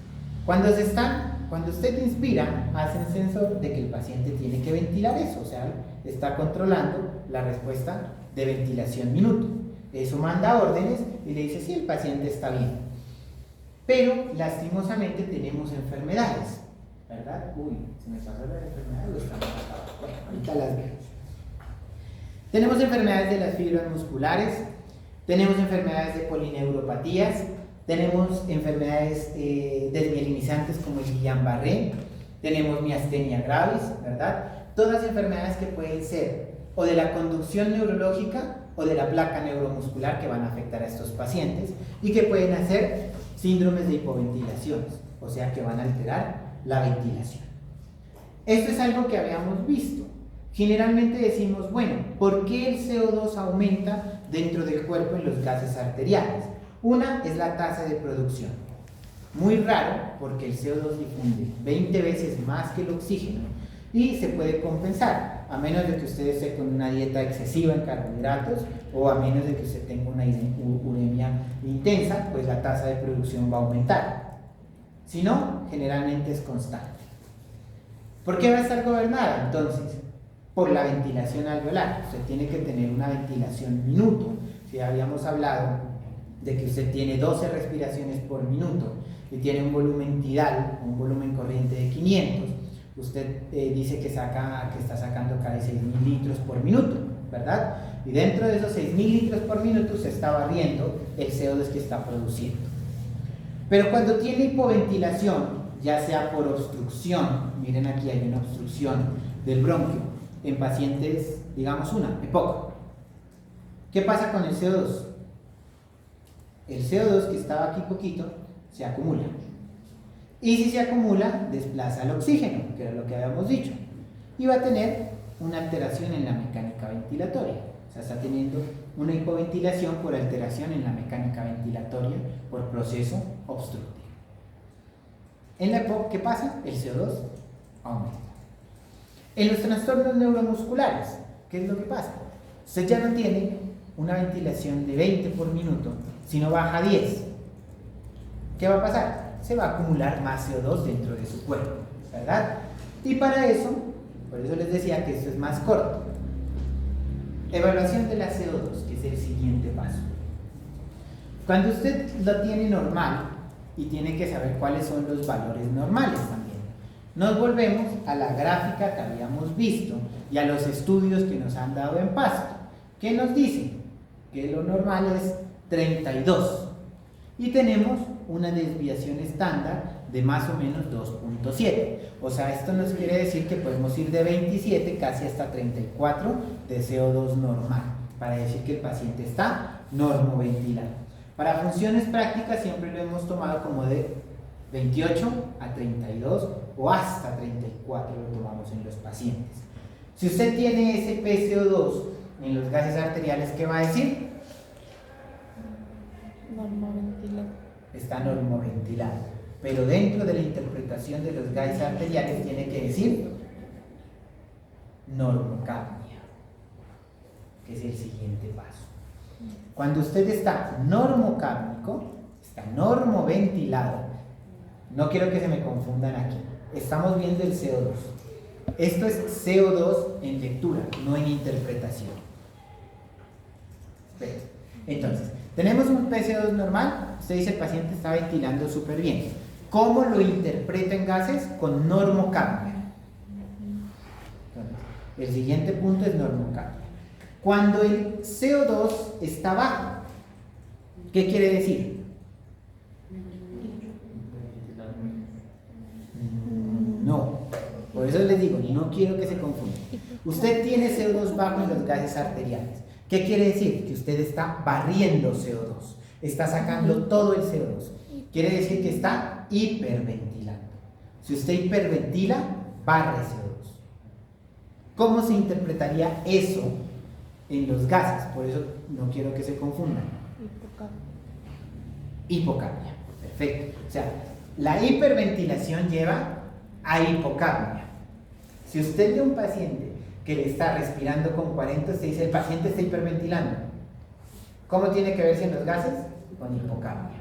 Cuando usted inspira, hacen sensor de que el paciente tiene que ventilar eso, o sea, está controlando la respuesta de ventilación minuto. Eso manda órdenes y le dice si el paciente está bien. Pero lastimosamente tenemos enfermedades, ¿verdad? Uy, se me pasó la enfermedad, lo estamos acá. Bueno, ahorita las vemos. Tenemos enfermedades de las fibras musculares, tenemos enfermedades de polineuropatías, tenemos enfermedades desmielinizantes como el Guillain-Barré, tenemos miastenia gravis, ¿verdad? Todas enfermedades que pueden ser o de la conducción neurológica o de la placa neuromuscular que van a afectar a estos pacientes y que pueden hacer síndromes de hipoventilación, o sea que van a alterar la ventilación. Esto es algo que habíamos visto. Generalmente decimos, bueno, ¿por qué el CO2 aumenta dentro del cuerpo en los gases arteriales? Una es la tasa de producción. Muy raro porque el CO2 difunde 20 veces más que el oxígeno y se puede compensar, a menos de que usted esté con una dieta excesiva en carbohidratos o a menos de que usted tenga una uremia intensa, pues la tasa de producción va a aumentar. Si no, generalmente es constante. ¿Por qué va a estar gobernada entonces? Por la ventilación alveolar. Usted tiene que tener una ventilación minuto. Si habíamos hablado de que usted tiene 12 respiraciones por minuto y tiene un volumen tidal, un volumen corriente de 500, usted dice que está sacando casi 6.000 litros por minuto, ¿verdad? Y dentro de esos 6.000 litros por minuto se está barriendo el CO2 que está produciendo. Pero cuando tiene hipoventilación, ya sea por obstrucción, miren aquí hay una obstrucción del bronquio, en pacientes, digamos EPOC. ¿Qué pasa con el CO2? El CO2 que estaba aquí poquito, se acumula. Y si se acumula, desplaza el oxígeno, que era lo que habíamos dicho. Y va a tener una alteración en la mecánica ventilatoria. O sea, está teniendo una hipoventilación por alteración en la mecánica ventilatoria por proceso obstructivo. En la EPOC, ¿qué pasa? El CO2 aumenta. En los trastornos neuromusculares, ¿qué es lo que pasa? Usted ya no tiene una ventilación de 20 por minuto, sino baja a 10. ¿Qué va a pasar? Se va a acumular más CO2 dentro de su cuerpo, ¿verdad? Y para eso, por eso les decía que esto es más corto. Evaluación de la CO2, que es el siguiente paso. Cuando usted lo tiene normal, y tiene que saber cuáles son los valores normales también, nos volvemos a la gráfica que habíamos visto y a los estudios que nos han dado en Pasto. ¿Qué nos dice? Que lo normal es 32 y tenemos una desviación estándar de más o menos 2.7. O sea, esto nos quiere decir que podemos ir de 27 casi hasta 34 de CO2 normal, para decir que el paciente está normoventilado. Para funciones prácticas siempre lo hemos tomado como de 28 a 32 o hasta 34 lo tomamos en los pacientes. Si usted tiene ese PCO2 en los gases arteriales, ¿qué va a decir? Normoventilado. Está normoventilado. Pero dentro de la interpretación de los gases arteriales tiene que decir normocapnia, que es el siguiente paso. Cuando usted está normocápnico, está normoventilado, no quiero que se me confundan aquí, estamos viendo el CO2. Esto es CO2 en lectura, no en interpretación. Entonces, tenemos un PCO2 normal, usted dice el paciente está ventilando súper bien. ¿Cómo lo interpreta en gases? Con normocapnia. El siguiente punto es normocapnia. Cuando el CO2 está bajo, ¿qué quiere decir? No, por eso les digo, no quiero que se confundan. Usted tiene CO2 bajo en los gases arteriales. ¿Qué quiere decir? Que usted está barriendo CO2, está sacando todo el CO2. Quiere decir que está hiperventilando. Si usted hiperventila, barre CO2. ¿Cómo se interpretaría eso en los gases? Por eso no quiero que se confundan. Hipocapnia. Perfecto. O sea, la hiperventilación lleva a hipocapnia. Si usted ve a un paciente que le está respirando con 40, usted dice el paciente está hiperventilando. ¿Cómo tiene que verse en los gases? Con hipocapnia,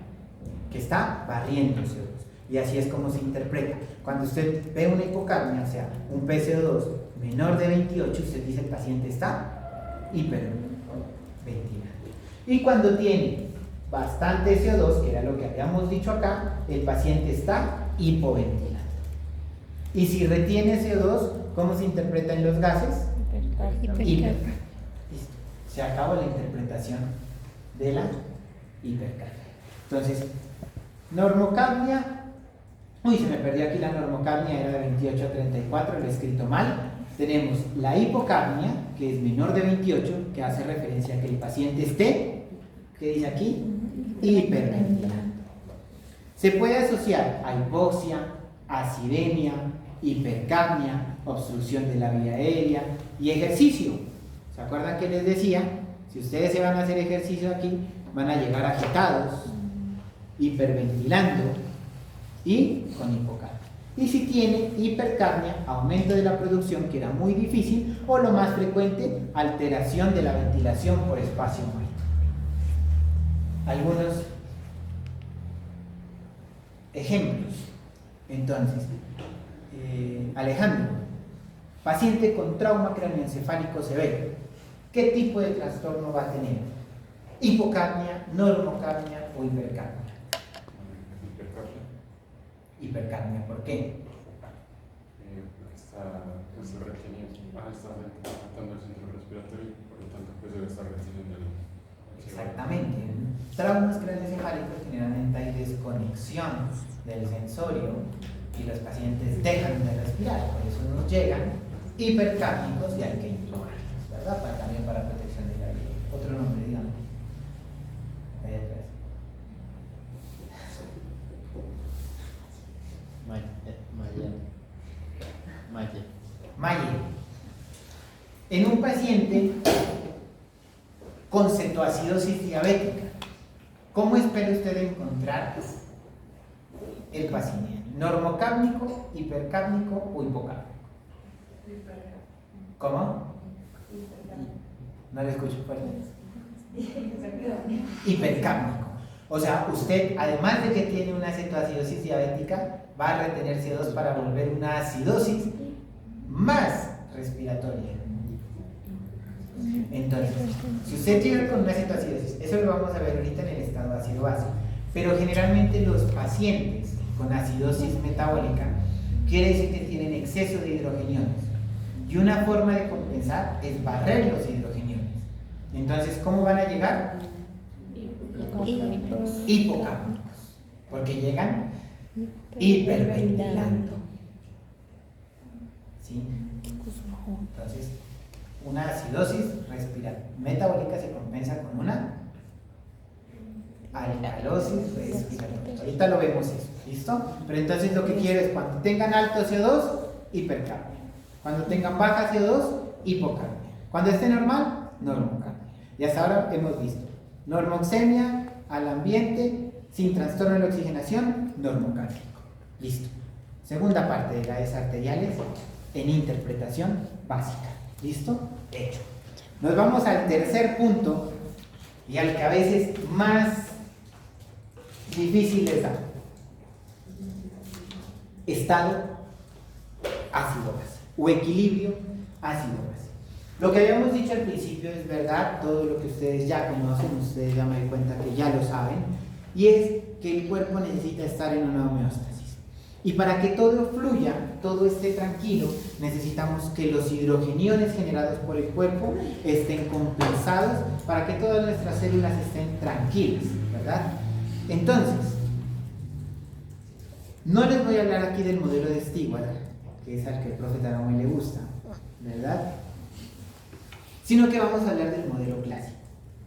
que está barriendo CO2. Y así es como se interpreta. Cuando usted ve una hipocapnia, o sea, un PCO2 menor de 28, usted dice el paciente está hiperventilando. Y cuando tiene bastante CO2, que era lo que habíamos dicho acá, el paciente está hipoventilando. Y si retiene CO2, ¿cómo se interpreta en los gases? Hipercapnia. Listo. Se acabó la interpretación de la hipercapnia. Entonces, normocapnia, se me perdió aquí la normocapnia, era de 28 a 34, lo he escrito mal. Tenemos la hipocapnia, que es menor de 28, que hace referencia a que el paciente esté, ¿qué dice aquí? Hiperventilando. Se puede asociar a hipoxia, acidemia, hipercapnia, obstrucción de la vía aérea y ejercicio. ¿Se acuerdan que les decía? Si ustedes se van a hacer ejercicio aquí, van a llegar agitados, hiperventilando y con hipocapnia. Y si tiene hipercapnia, aumento de la producción, que era muy difícil, o lo más frecuente, alteración de la ventilación por espacio muerto. Algunos ejemplos. Entonces, Alejandro, paciente con trauma craneoencefálico severo, ¿qué tipo de trastorno va a tener? ¿Hipocapnia, normocapnia o hipercapnia? Hipercapnia, ¿por qué? Está reteniendo, está afectando el centro respiratorio, por lo tanto pues debe estar reteniendo el... Exactamente. Traumas craneoencefálicos generalmente hay desconexión del sensorio y los pacientes dejan de respirar, por eso nos llegan hipercápnicos y hay que intubarlos, ¿verdad? También para protección de la vida. Otro nombre, digamos. Ahí atrás. Maye. En un paciente con cetoacidosis diabética, ¿cómo espera usted encontrar el paciente? ¿Normocápnico, hipercápnico o hipocápnico? ¿Cómo? No le escucho, perdón. Hipercápnico. O sea, usted, además de que tiene una cetoacidosis diabética, va a retener CO2 para volver una acidosis más respiratoria. Entonces, si usted llega con una cetoacidosis, eso lo vamos a ver ahorita en el estado ácido base, pero generalmente los pacientes con acidosis metabólica quiere decir que tienen exceso de hidrogeniones, y una forma de compensar es barrer los hidrogeniones. Entonces, ¿cómo van a llegar? Hipocápnicos, porque llegan hiperventilando. ¿Sí? Entonces, una acidosis metabólica se compensa con una alcalosis respiratoria. Ahorita lo vemos eso, ¿listo? Pero entonces lo que quiero es cuando tengan alto CO2, hipercapnia. Cuando tengan baja CO2, hipocapnia. Cuando esté normal, normocapnia. Y hasta ahora hemos visto normoxemia al ambiente sin trastorno de la oxigenación, normocápnico. Listo. Segunda parte de gases arteriales en interpretación básica. ¿Listo? Hecho. Nos vamos al tercer punto y al que a veces más difícil les da. Estado ácido-base o equilibrio ácido-base. Lo que habíamos dicho al principio es verdad, todo lo que ustedes ya conocen, ustedes ya me di cuenta que ya lo saben, y es que el cuerpo necesita estar en una homeostasis. Y para que todo fluya, todo esté tranquilo, necesitamos que los hidrogeniones generados por el cuerpo estén compensados para que todas nuestras células estén tranquilas, ¿verdad? Entonces, no les voy a hablar aquí del modelo de Stewart, que es al que el profe Taramoy le gusta, ¿verdad? Sino que vamos a hablar del modelo clásico,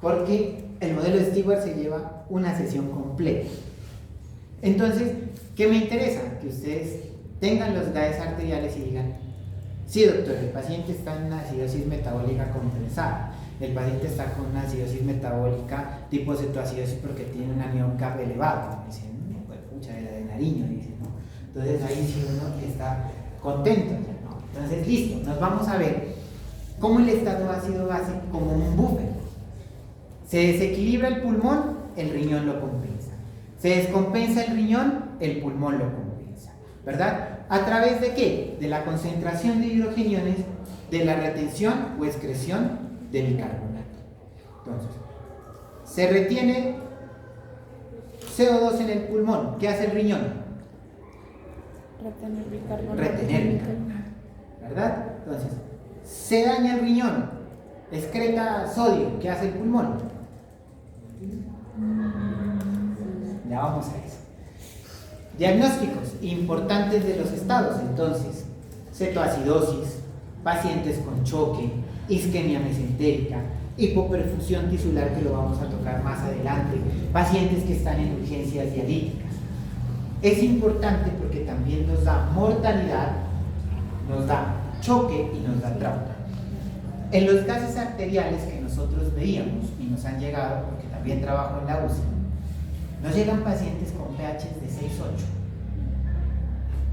porque el modelo de Stewart se lleva una sesión completa. Entonces, ¿qué me interesa? Que ustedes tengan los gases arteriales y digan: sí, doctor, el paciente está en una acidosis metabólica compensada, el paciente está con una acidosis metabólica tipo cetoacidosis porque tiene un anión CAP elevado. Me dicen, pues pucha, era de Nariño, dicen, ¿no? Entonces ahí sí uno está contento, ¿no? Entonces, listo, nos vamos a ver cómo el estado ácido-base como un buffer. Se desequilibra el pulmón, el riñón lo compensa. Se descompensa el riñón, el pulmón lo compensa, ¿verdad? ¿A través de qué? De la concentración de hidrogeniones, de la retención o excreción de bicarbonato. Entonces, se retiene CO2 en el pulmón. ¿Qué hace el riñón? Retener bicarbonato. Retener bicarbonato, ¿verdad? Entonces, se daña el riñón, excreta sodio. ¿Qué hace el pulmón? Ya vamos a eso. Diagnósticos importantes de los estados, entonces: cetoacidosis, pacientes con choque, isquemia mesentérica, hipoperfusión tisular, que lo vamos a tocar más adelante, pacientes que están en urgencias dialíticas. Es importante porque también nos da mortalidad, nos da choque y nos da trauma. En los gases arteriales que nosotros veíamos y nos han llegado, porque también trabajo en la UCI, nos llegan pacientes con pH de 6,8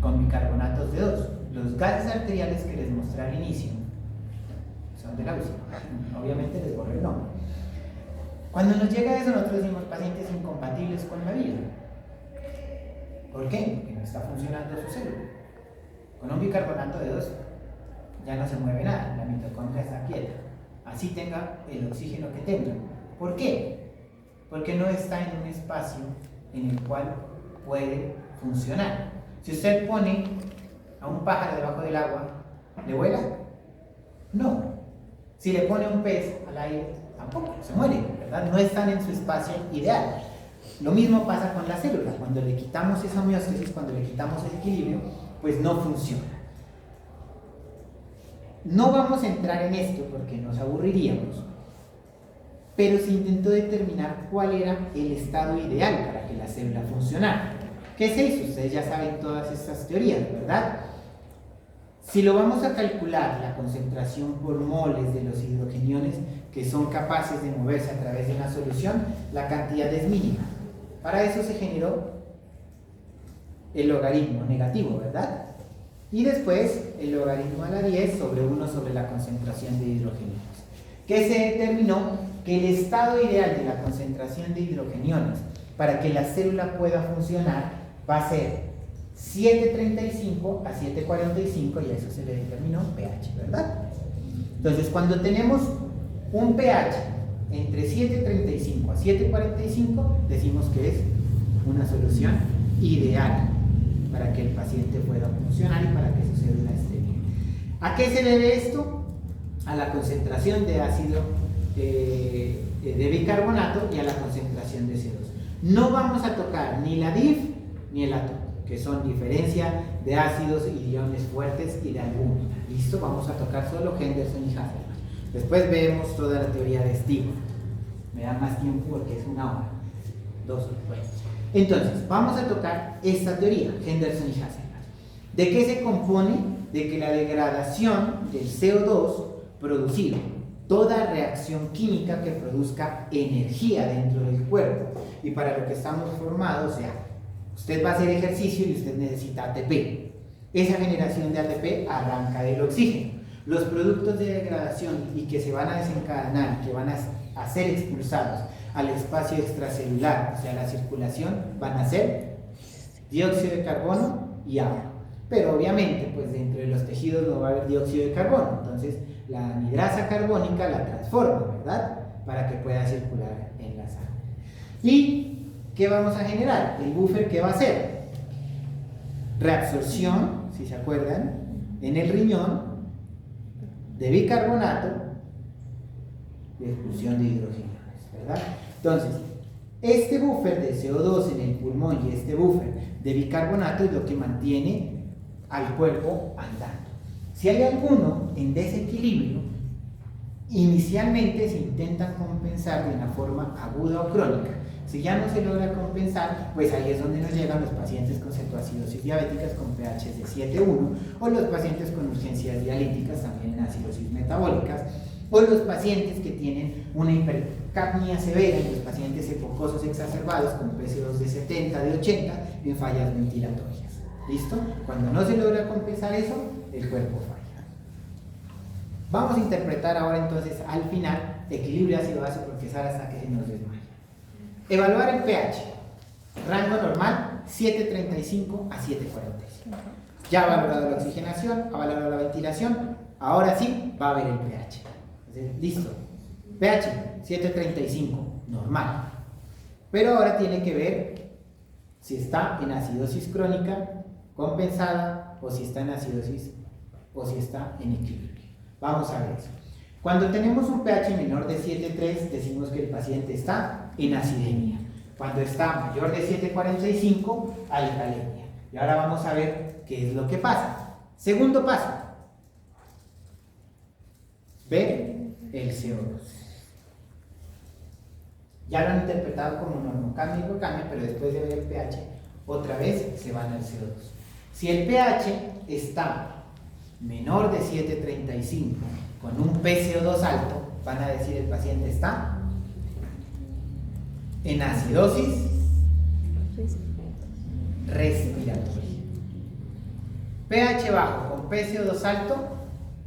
con bicarbonatos de 2. Los gases arteriales que les mostré al inicio son de la UCI. Obviamente les borré el nombre. Cuando nos llega eso, nosotros decimos pacientes incompatibles con la vida. ¿Por qué? Porque no está funcionando su célula. Con un bicarbonato de 2 ya no se mueve nada, la mitocondria está quieta. Así tenga el oxígeno que tenga. ¿Por qué? Porque no está en un espacio en el cual puede funcionar. Si usted pone a un pájaro debajo del agua, ¿le vuela? No. Si le pone un pez al aire, tampoco, se muere, ¿verdad? No están en su espacio ideal. Lo mismo pasa con la célula. Cuando le quitamos esa homeostasis, cuando le quitamos el equilibrio, pues no funciona. No vamos a entrar en esto porque nos aburriríamos, pero se intentó determinar cuál era el estado ideal para que la célula funcionara. ¿Qué se hizo? Ustedes ya saben todas estas teorías, ¿verdad? Si lo vamos a calcular, la concentración por moles de los hidrogeniones que son capaces de moverse a través de una solución, la cantidad es mínima. Para eso se generó el logaritmo negativo, ¿verdad? Y después el logaritmo a la 10 sobre 1 sobre la concentración de hidrogeniones. Que se determinó que el estado ideal de la concentración de hidrogeniones para que la célula pueda funcionar va a ser 735 a 745 y a eso se le determinó pH, ¿verdad? Entonces cuando tenemos un pH entre 735 a 745 decimos que es una solución ideal para que el paciente pueda funcionar y para que su célula esté bien. ¿A qué se debe esto? A la concentración de ácido de bicarbonato y a la concentración de CO2. No vamos a tocar ni la DIF ni el átomo, que son diferencia de ácidos y iones fuertes y de albúmina. ¿Listo? Vamos a tocar solo Henderson y Hasselbalch. Después vemos toda la teoría de Stigma. Me da más tiempo porque es una hora. 2 horas. Bueno. Entonces, vamos a tocar esta teoría, Henderson y Hasselbalch. ¿De qué se compone? De que la degradación del CO2 producido, toda reacción química que produzca energía dentro del cuerpo. Y para lo que estamos formados, o sea, usted va a hacer ejercicio y usted necesita ATP. Esa generación de ATP arranca del oxígeno. Los productos de degradación y que se van a desencadenar, que van a ser expulsados al espacio extracelular, o sea, a la circulación, van a ser dióxido de carbono y agua. Pero obviamente, pues dentro de los tejidos no va a haber dióxido de carbono, entonces la anhidrasa carbónica la transforma, ¿verdad? Para que pueda circular en la sangre. ¿Y qué vamos a generar? El buffer, ¿qué va a hacer? Reabsorción, si se acuerdan, en el riñón de bicarbonato y expulsión de hidrogeniones, ¿verdad? Entonces, este buffer de CO2 en el pulmón y este buffer de bicarbonato es lo que mantiene al cuerpo andando. Si hay alguno en desequilibrio, inicialmente se intentan compensar de una forma aguda o crónica. Si ya no se logra compensar, pues ahí es donde nos llegan los pacientes con cetoacidosis diabéticas con pH de 7,1 o los pacientes con urgencias dialíticas, también en acidosis metabólicas, o los pacientes que tienen una hipercapnia severa, los pacientes hipocosos exacerbados con PCOs de 70, de 80 en fallas ventilatorias. ¿Listo? Cuando no se logra compensar eso, el cuerpo falla. Vamos a interpretar ahora entonces al final equilibrio ácido-base porque Sara hasta que se nos desmaya. Evaluar el pH. Rango normal 735 a 745. Ya ha valorado la oxigenación, ha valorado la ventilación. Ahora sí va a ver el pH. Entonces, listo. pH 735, normal. Pero ahora tiene que ver si está en acidosis crónica compensada o si está en acidosis o si está en equilibrio. Vamos a ver eso. Cuando tenemos un pH menor de 7,3 decimos que el paciente está en acidemia. Cuando está mayor de 7,45, alcalemia. Y ahora vamos a ver qué es lo que pasa. Segundo paso. Ver el CO2. Ya lo han interpretado como normocambio y hipocambio, pero después de ver el pH, otra vez se van al CO2. Si el pH está menor de 7,35 con un PCO2 alto, van a decir el paciente está en acidosis respiratoria. pH bajo con PCO2 alto,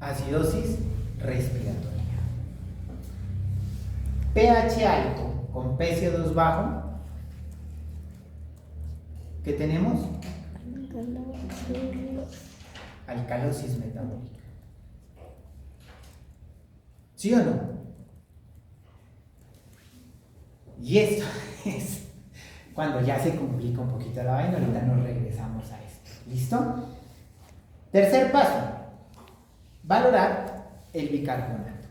acidosis respiratoria. pH alto con PCO2 bajo, ¿qué tenemos? Alcalosis metabólica. ¿Sí o no? Y esto es cuando ya se complica un poquito la vaina. Ahorita nos regresamos a esto. ¿Listo? Tercer paso, valorar el bicarbonato.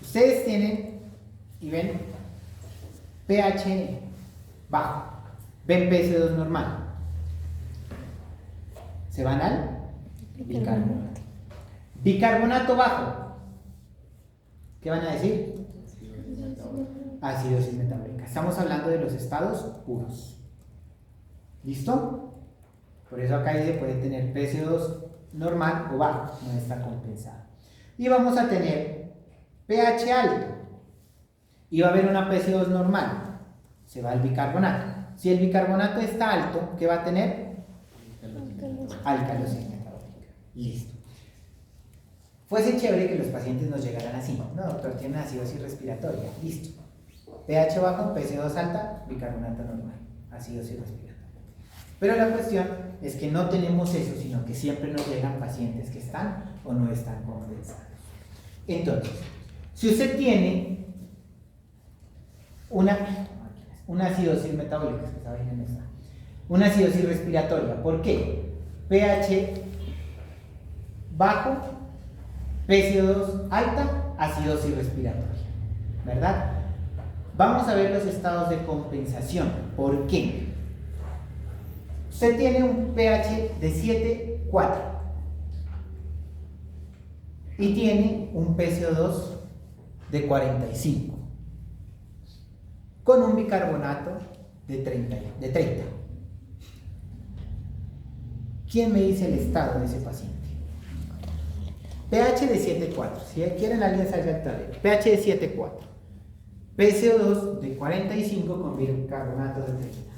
Ustedes tienen y ven pH bajo, ven PCO2 normal, se van al bicarbonato. Bicarbonato bajo, ¿qué van a decir? Acidosis metabólica. Estamos hablando de los estados puros. ¿Listo? Por eso acá dice puede tener PCO2 normal o bajo, no está compensado. Y vamos a tener pH alto y va a haber una PCO2 normal, se va al bicarbonato. Si el bicarbonato está alto, ¿qué va a tener? Alcalosis metabólica. Listo. Fuese chévere que los pacientes nos llegaran así. No, doctor, tiene una acidosis respiratoria. Listo. pH bajo, PCO2 alta, bicarbonato normal, acidosis respiratoria. Pero la cuestión es que no tenemos eso, sino que siempre nos llegan pacientes que están o no están compensados. Entonces, si usted tiene una acidosis metabólica, una acidosis respiratoria, ¿por qué? pH bajo, PCO2 alta, acidosis respiratoria, ¿verdad? Vamos a ver los estados de compensación. ¿Por qué? Usted tiene un pH de 7,4 y tiene un PCO2 de 45 con un bicarbonato de 30. ¿Quién me dice el estado de ese paciente? pH de 7,4. Si quieren alguien salga al tablero. pH de 7,4. PCO2 de 45 con bicarbonato de 30.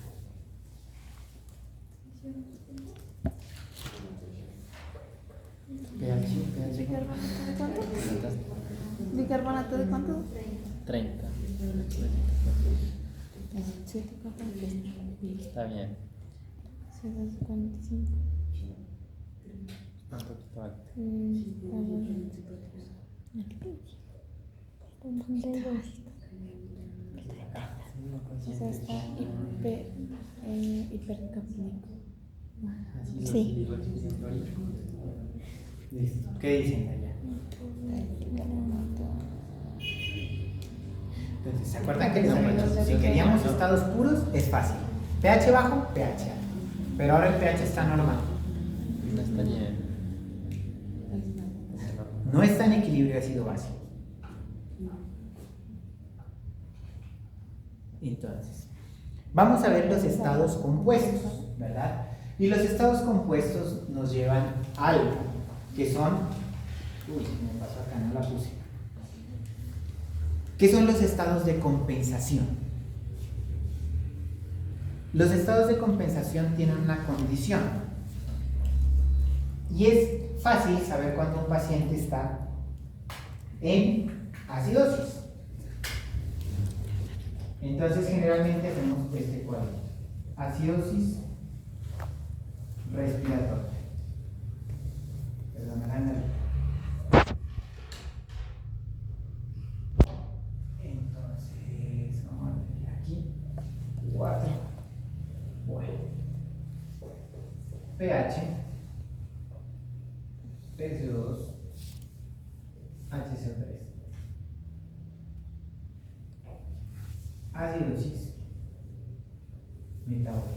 ¿Bicarbonato de cuánto? ¿Bicarbonato de cuánto? 30. 7,4. Está bien. 7,45. Un poquito alto. O sea, está hipercapníco. Sí. Listo. ¿Qué dicen allá? Entonces, ¿se acuerdan que si queríamos estados puros es fácil? pH bajo, pH alto. Pero ahora el pH está normal. No está bien. No está en equilibrio ácido básico. Entonces, vamos a ver los estados compuestos, ¿verdad? Y los estados compuestos nos llevan a algo, que son... Uy, me pasó acá, no la puse. ¿Qué son los estados de compensación? Los estados de compensación tienen una condición. Y es fácil saber cuando un paciente está en acidosis. Entonces, generalmente hacemos este cuadro: acidosis respiratoria. Perdón, entonces, vamos a ver aquí 4. Bueno, pH, PCO2, HCO3, acidosis metabólica.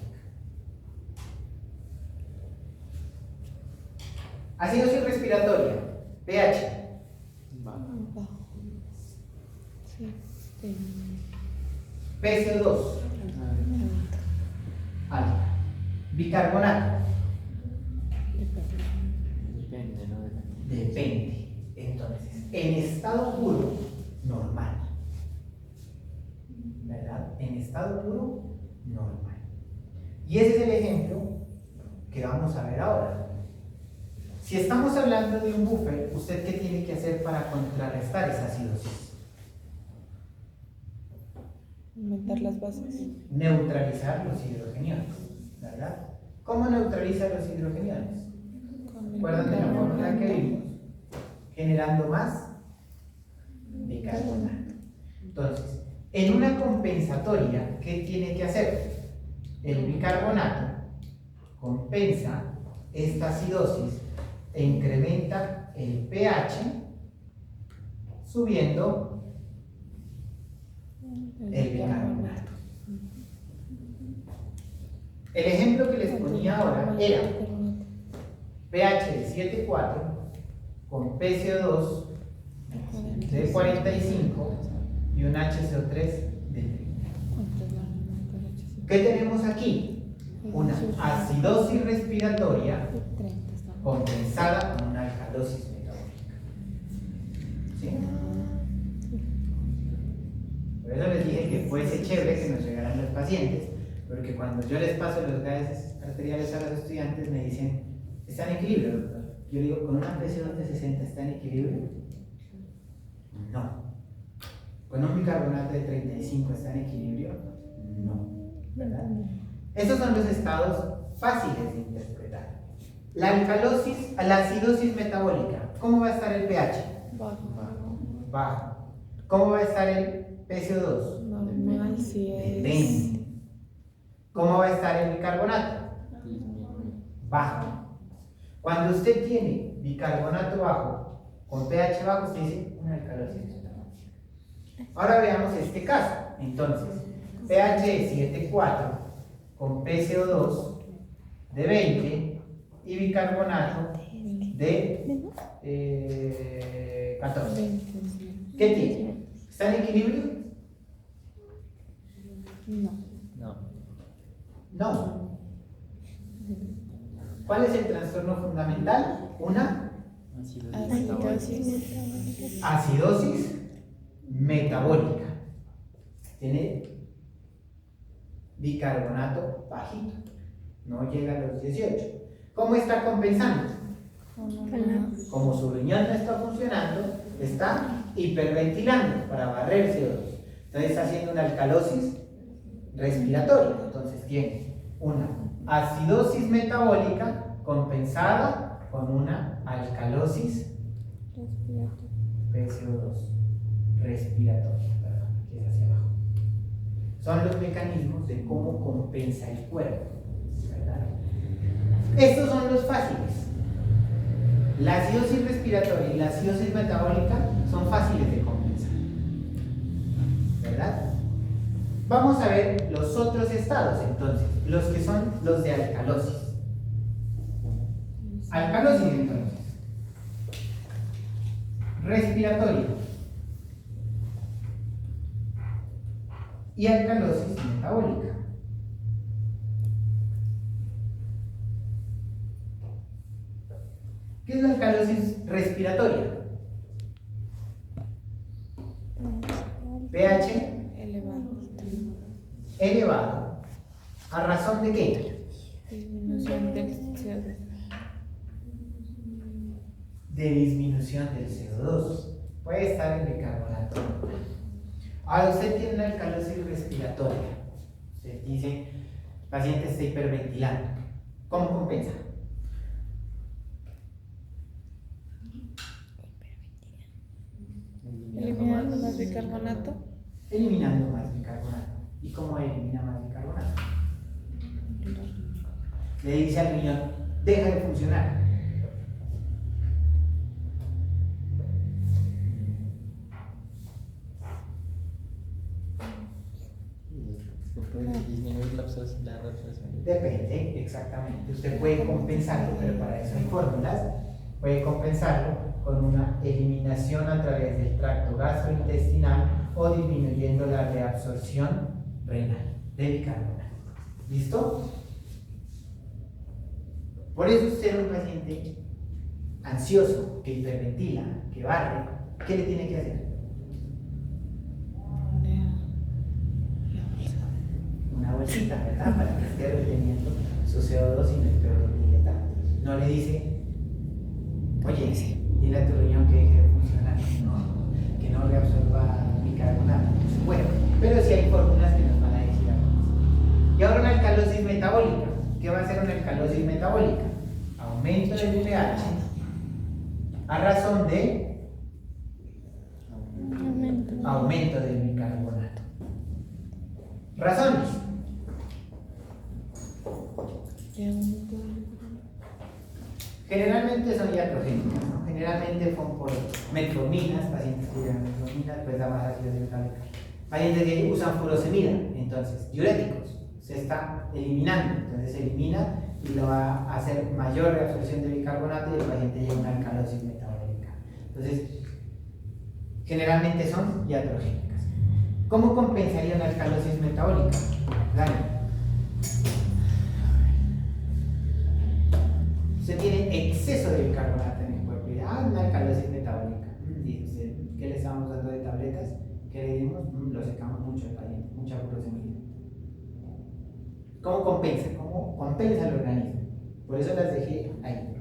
Acidosis respiratoria, pH. Bajo. Sí. PCO2, alta. Bicarbonato, Depende, ¿no? depende. Entonces, en estado puro, normal. ¿Verdad? En estado puro, normal. Y ese es el ejemplo que vamos vamos a ver ahora. Si estamos hablando de un buffer, ¿usted qué tiene que hacer para contrarrestar esa acidosis? Inventar las bases. Neutralizar los hidrogeniones, ¿verdad? ¿Cómo neutraliza los hidrogeniones? ¿Recuerdan de la fórmula que vimos? Generando más bicarbonato. Entonces, en una compensatoria, ¿qué tiene que hacer? El bicarbonato compensa esta acidosis e incrementa el pH subiendo el bicarbonato. El ejemplo que les ponía ahora era pH de 7,4 con PCO2 de 45 y un HCO3 de 30. ¿Qué tenemos aquí? Una acidosis respiratoria compensada con una alcalosis metabólica. ¿Sí? Por eso les dije que fuese chévere que nos llegaran los pacientes, porque cuando yo les paso los gases arteriales a los estudiantes me dicen, ¿está en equilibrio, doctor? Yo digo, ¿con una presión de 60 está en equilibrio? No. ¿Con un bicarbonato de 35 está en equilibrio? No. ¿Verdad? Estos son los estados fáciles de interpretar. La alcalosis, la acidosis metabólica, ¿cómo va a estar el pH? Bajo. ¿Cómo va a estar el PCO2? Normal, si es. 20. ¿Cómo va a estar el bicarbonato? Bajo. Cuando usted tiene bicarbonato bajo con pH bajo, usted dice una alcalosis metabólica. Ahora veamos este caso. Entonces, pH de 7,4 con PCO2 de 20 y bicarbonato de 14. ¿Qué tiene? ¿Está en equilibrio? No. No. ¿Cuál es el trastorno fundamental? Una acidosis metabólica. Tiene bicarbonato bajito. No llega a los 18. ¿Cómo está compensando? Como su riñón no está funcionando, está hiperventilando para barrer CO2. Entonces está haciendo una alcalosis respiratoria. Entonces tiene una acidosis metabólica compensada con una alcalosis PCO2 respiratoria, que es hacia abajo. Son los mecanismos de cómo compensa el cuerpo, ¿verdad? Estos son los fáciles. La acidosis respiratoria y la acidosis metabólica son fáciles de compensar, ¿verdad? Vamos a ver los otros estados, entonces, los que son los de alcalosis. Alcalosis, entonces. Respiratoria. Y alcalosis metabólica. ¿Qué es la alcalosis respiratoria? pH elevado. ¿A razón de qué? Disminución del CO2. De disminución del CO2. Puede estar en bicarbonato. Ahora usted tiene una alcalosis respiratoria. Usted dice, el paciente está hiperventilando. ¿Cómo compensa? Eliminando más bicarbonato. Eliminando más bicarbonato. ¿Y cómo elimina más bicarbonato? Le dice al riñón, deja de funcionar. Puede disminuir la reabsorción. Depende, exactamente. Usted puede compensarlo, pero para eso hay fórmulas. Puede compensarlo con una eliminación a través del tracto gastrointestinal o disminuyendo la reabsorción renal de bicarbonato. ¿Listo? Por eso usted, un paciente ansioso, que hiperventila, que barre, ¿qué le tiene que hacer? Una bolsita, ¿verdad? Para que esté reteniendo su CO2 y no esté dieta. no le dice, oye, dile a tu riñón que deje de funcionar, que no reabsorba bicarbonato. Bueno, pero sí hay fórmulas que nos van a decir algo. Y ahora una alcalosis metabólica. ¿Qué va a hacer una alcalosis metabólica? Aumento del pH a razón de aumento del bicarbonato. Razones. Generalmente son iatrogénicas, ¿no? Generalmente son por metforminas, pacientes que usan metforminas, pues da más ácido clorhídrico. Pacientes que usan furosemida, entonces diuréticos, se está eliminando, entonces se elimina y lo va a hacer mayor reabsorción de bicarbonato y el paciente llega a una alcalosis metabólica. Entonces, generalmente son iatrogénicas. ¿Cómo compensaría una alcalosis metabólica? Dani. Usted tiene exceso de bicarbonato en el cuerpo y una alcalosis metabólica. Dice usted, ¿qué le estábamos dando de tabletas? ¿Qué le dimos? Lo secamos mucho al paciente, mucha furosemida. ¿Cómo compensa? ¿Cómo compensa el organismo? Por eso las dejé ahí.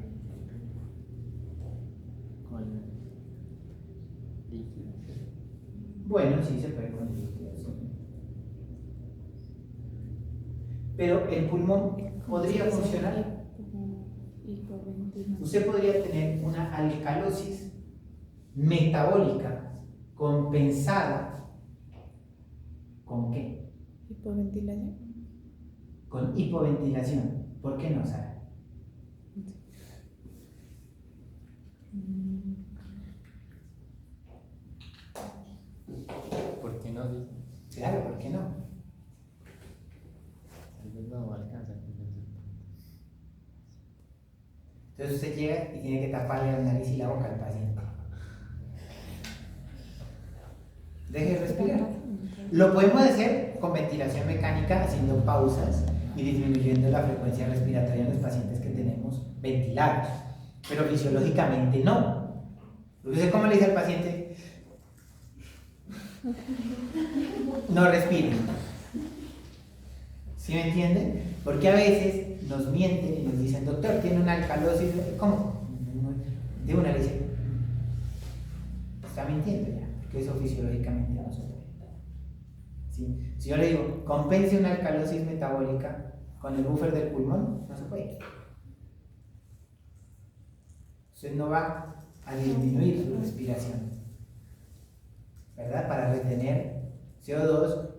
Con líquidos. Bueno, sí se puede con líquidos. Sí. Pero el pulmón podría funcionar. Usted podría tener una alcalosis metabólica compensada ¿con qué? Hipoventilación. Con hipoventilación. ¿Por qué no, Sara? ¿Por qué no? Dice. Claro, ¿por qué no? Tal vez no alcanza a compensar. Entonces usted llega y tiene que taparle la nariz y la boca al paciente. Deje de respirar. Lo podemos hacer con ventilación mecánica, haciendo pausas y disminuyendo la frecuencia respiratoria en los pacientes que tenemos ventilados. Pero fisiológicamente no. ¿Usted cómo le dice al paciente? No respire. ¿Sí me entienden? Porque a veces nos mienten y nos dicen, doctor, tiene una alcalosis. ¿Cómo? De una le dice, está mintiendo ya, porque eso fisiológicamente no se puede. ¿Sí? Si yo le digo, compense una alcalosis metabólica con el buffer del pulmón, no se puede. Usted no va a disminuir su respiración, ¿verdad? Para retener CO2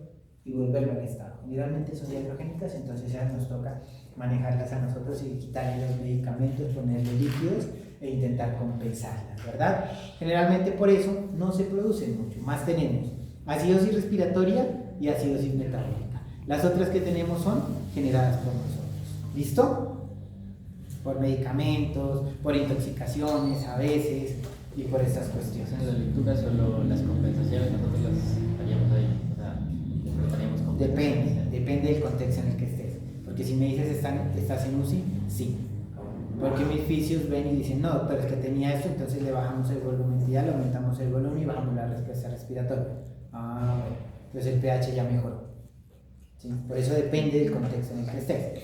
y volverlo al estado. Generalmente son iatrogénicas, entonces ya nos toca manejarlas a nosotros y quitarle los medicamentos, ponerle líquidos e intentar compensarlas, ¿verdad? Generalmente por eso no se producen mucho, más tenemos acidosis respiratoria y acidosis metabólica. Las otras que tenemos son generadas por nosotros. ¿Listo? Por medicamentos, por intoxicaciones a veces y por estas cuestiones. En la lectura solo las compensaciones nosotros las haríamos ahí. O sea, estaríamos compensando. Depende del contexto en el que estés. Porque si me dices estás en UCI, sí. Porque mis fisios ven y dicen, no, doctor, es que tenía esto, entonces le bajamos el volumen vital, le aumentamos el volumen y bajamos la respuesta respiratoria. Ah, bueno, entonces el pH ya mejoró. ¿Sí? Por eso depende del contexto en el que estés.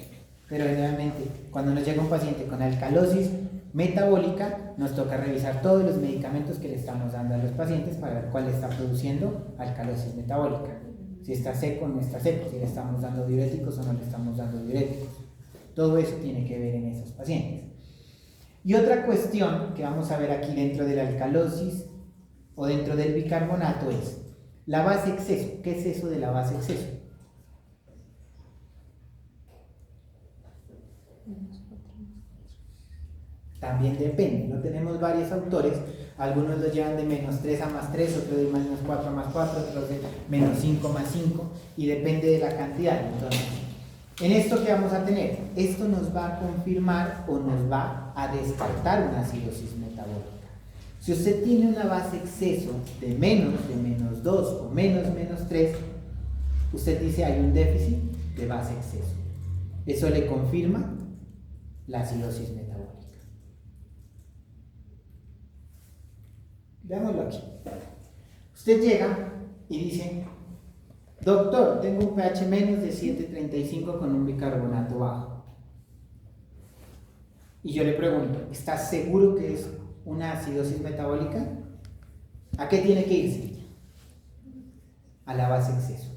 Pero generalmente, cuando nos llega un paciente con alcalosis metabólica, nos toca revisar todos los medicamentos que le estamos dando a los pacientes para ver cuál está produciendo alcalosis metabólica. Si está seco o no está seco, si le estamos dando diuréticos o no le estamos dando diuréticos. Todo eso tiene que ver en esos pacientes. Y otra cuestión que vamos a ver aquí dentro de la alcalosis o dentro del bicarbonato es la base exceso. ¿Qué es eso de la base exceso? También depende, no tenemos varios autores, algunos lo llevan de -3 a +3, otros de -4 a +4, otros de -5 a +5 y depende de la cantidad. Entonces, en esto que vamos a tener, esto nos va a confirmar o nos va a descartar una acidosis metabólica. Si usted tiene una base exceso de -2 o -3, usted dice hay un déficit de base exceso. Eso le confirma la acidosis metabólica. Veámoslo aquí. Usted llega y dice, doctor, tengo un pH menos de 7.35 con un bicarbonato bajo. y yo le pregunto, ¿estás seguro que es una acidosis metabólica? ¿A qué tiene que irse? A la base exceso.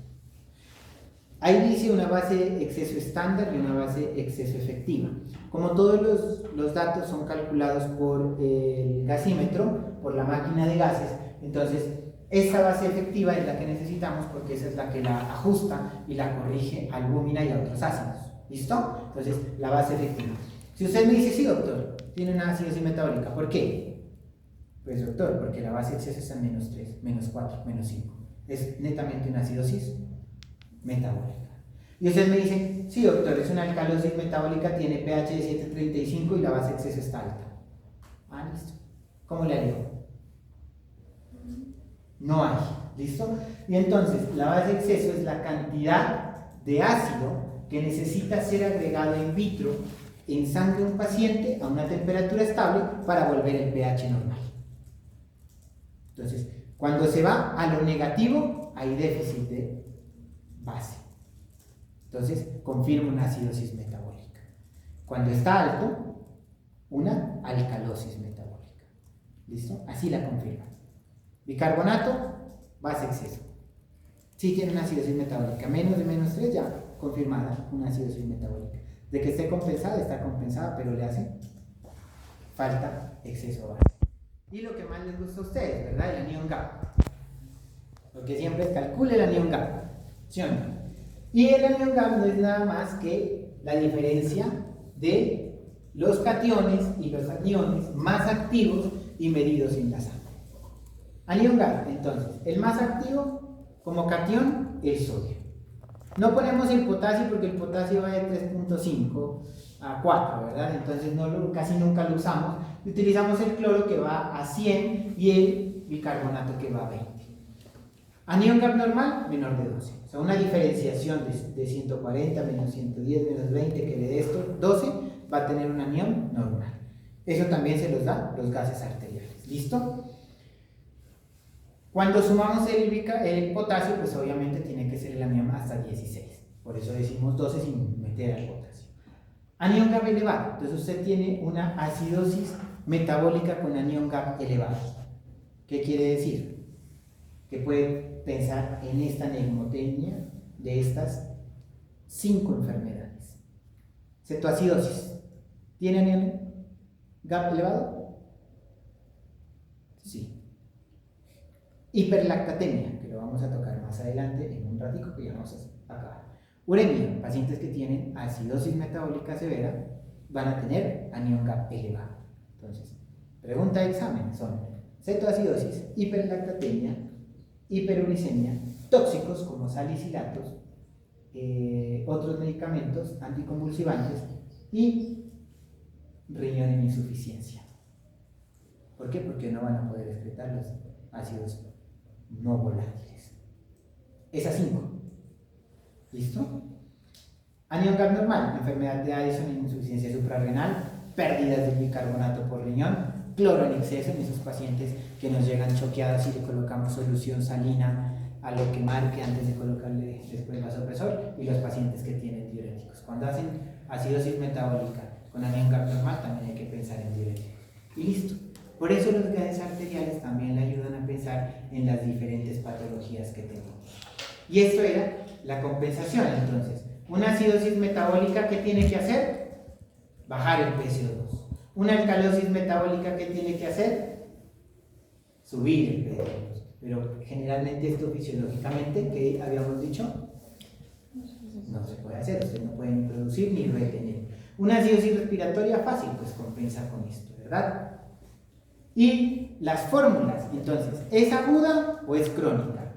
Ahí dice una base exceso estándar y una base exceso efectiva. Como todos los datos son calculados por el gasímetro, por la máquina de gases, entonces esa base efectiva es la que necesitamos porque esa es la que la ajusta y la corrige a albúmina y a otros ácidos. ¿Listo? Entonces, la base efectiva. Si usted me dice, sí, doctor, tiene una acidosis metabólica, ¿por qué? Pues, doctor, porque la base exceso está en menos 3, menos 4, menos 5. Es netamente una acidosis metabólica. Y usted me dice, sí, doctor, es una alcalosis metabólica, tiene pH de 7.35 y la base exceso está alta. Ah, listo. ¿Cómo le hago? No hay. ¿Listo? Y entonces, la base exceso es la cantidad de ácido que necesita ser agregado in vitro en sangre de un paciente a una temperatura estable para volver el pH normal. Entonces, cuando se va a lo negativo, hay déficit de base. Entonces, confirma una acidosis metabólica. Cuando está alto, una alcalosis metabólica. ¿Listo? Así la confirma. Bicarbonato, base exceso. Sí tiene una acidosis metabólica. Menos de menos 3 ya confirmada una acidosis metabólica. De que esté compensada, está compensada, pero le hace falta exceso base. Y lo que más les gusta a ustedes, ¿verdad? El anión GAP. Lo que siempre es calcule el anión GAP. ¿Sí o no? Y el anión GAP no es nada más que la diferencia de los cationes y los aniones más activos y medidos en la sangre. Anión GAP, entonces, el más activo como catión, el sodio. No ponemos el potasio porque el potasio va de 3.5 a 4, ¿verdad? Entonces casi nunca lo usamos. Utilizamos el cloro que va a 100 y el bicarbonato que va a 20. Anión GAP normal, menor de 12. O sea, una diferenciación de 140, menos 110, menos 20 que de esto, 12, va a tener un anión normal. Eso también se los da los gases arteriales. ¿Listo? Cuando sumamos el potasio, pues obviamente tiene que ser el anión hasta 16. Por eso decimos 12 sin meter al potasio. Anión GAP elevado. Entonces usted tiene una acidosis metabólica con anión GAP elevado. ¿Qué quiere decir? Que puede pensar en esta neumotecnia de estas 5 enfermedades. Cetoacidosis. ¿Tiene anión GAP elevado? Sí. Hiperlactatemia, que lo vamos a tocar más adelante en un ratico que ya vamos a acabar. Uremia, pacientes que tienen acidosis metabólica severa van a tener anión GAP elevado. Entonces, pregunta de examen son cetoacidosis, hiperlactatemia, hiperuricemia, tóxicos como salicilatos, otros medicamentos anticonvulsivantes y riñón en insuficiencia. ¿Por qué? Porque no van a poder excretar los ácidos no volátiles. Esas 5. ¿Listo? Anión GAP normal, enfermedad de Addison en insuficiencia suprarrenal, pérdidas del bicarbonato por riñón, cloro en exceso en esos pacientes que nos llegan choqueados y le colocamos solución salina a lo que marque antes de colocarle después vasopresor, y los pacientes que tienen diuréticos. Cuando hacen acidosis metabólica con anión GAP normal también hay que pensar en diuréticos. Y listo. Por eso los gases arteriales también le ayudan a pensar en las diferentes patologías que tenemos. Y esto era la compensación. Entonces, una acidosis metabólica, ¿qué tiene que hacer? Bajar el PCO2. Una alcalosis metabólica, ¿qué tiene que hacer? Subir el PCO2. Pero generalmente esto fisiológicamente, ¿qué habíamos dicho? No se puede hacer, usted no puede ni producir ni retener. Una acidosis respiratoria fácil, pues compensa con esto, ¿verdad? Y las fórmulas, entonces, ¿es aguda o es crónica?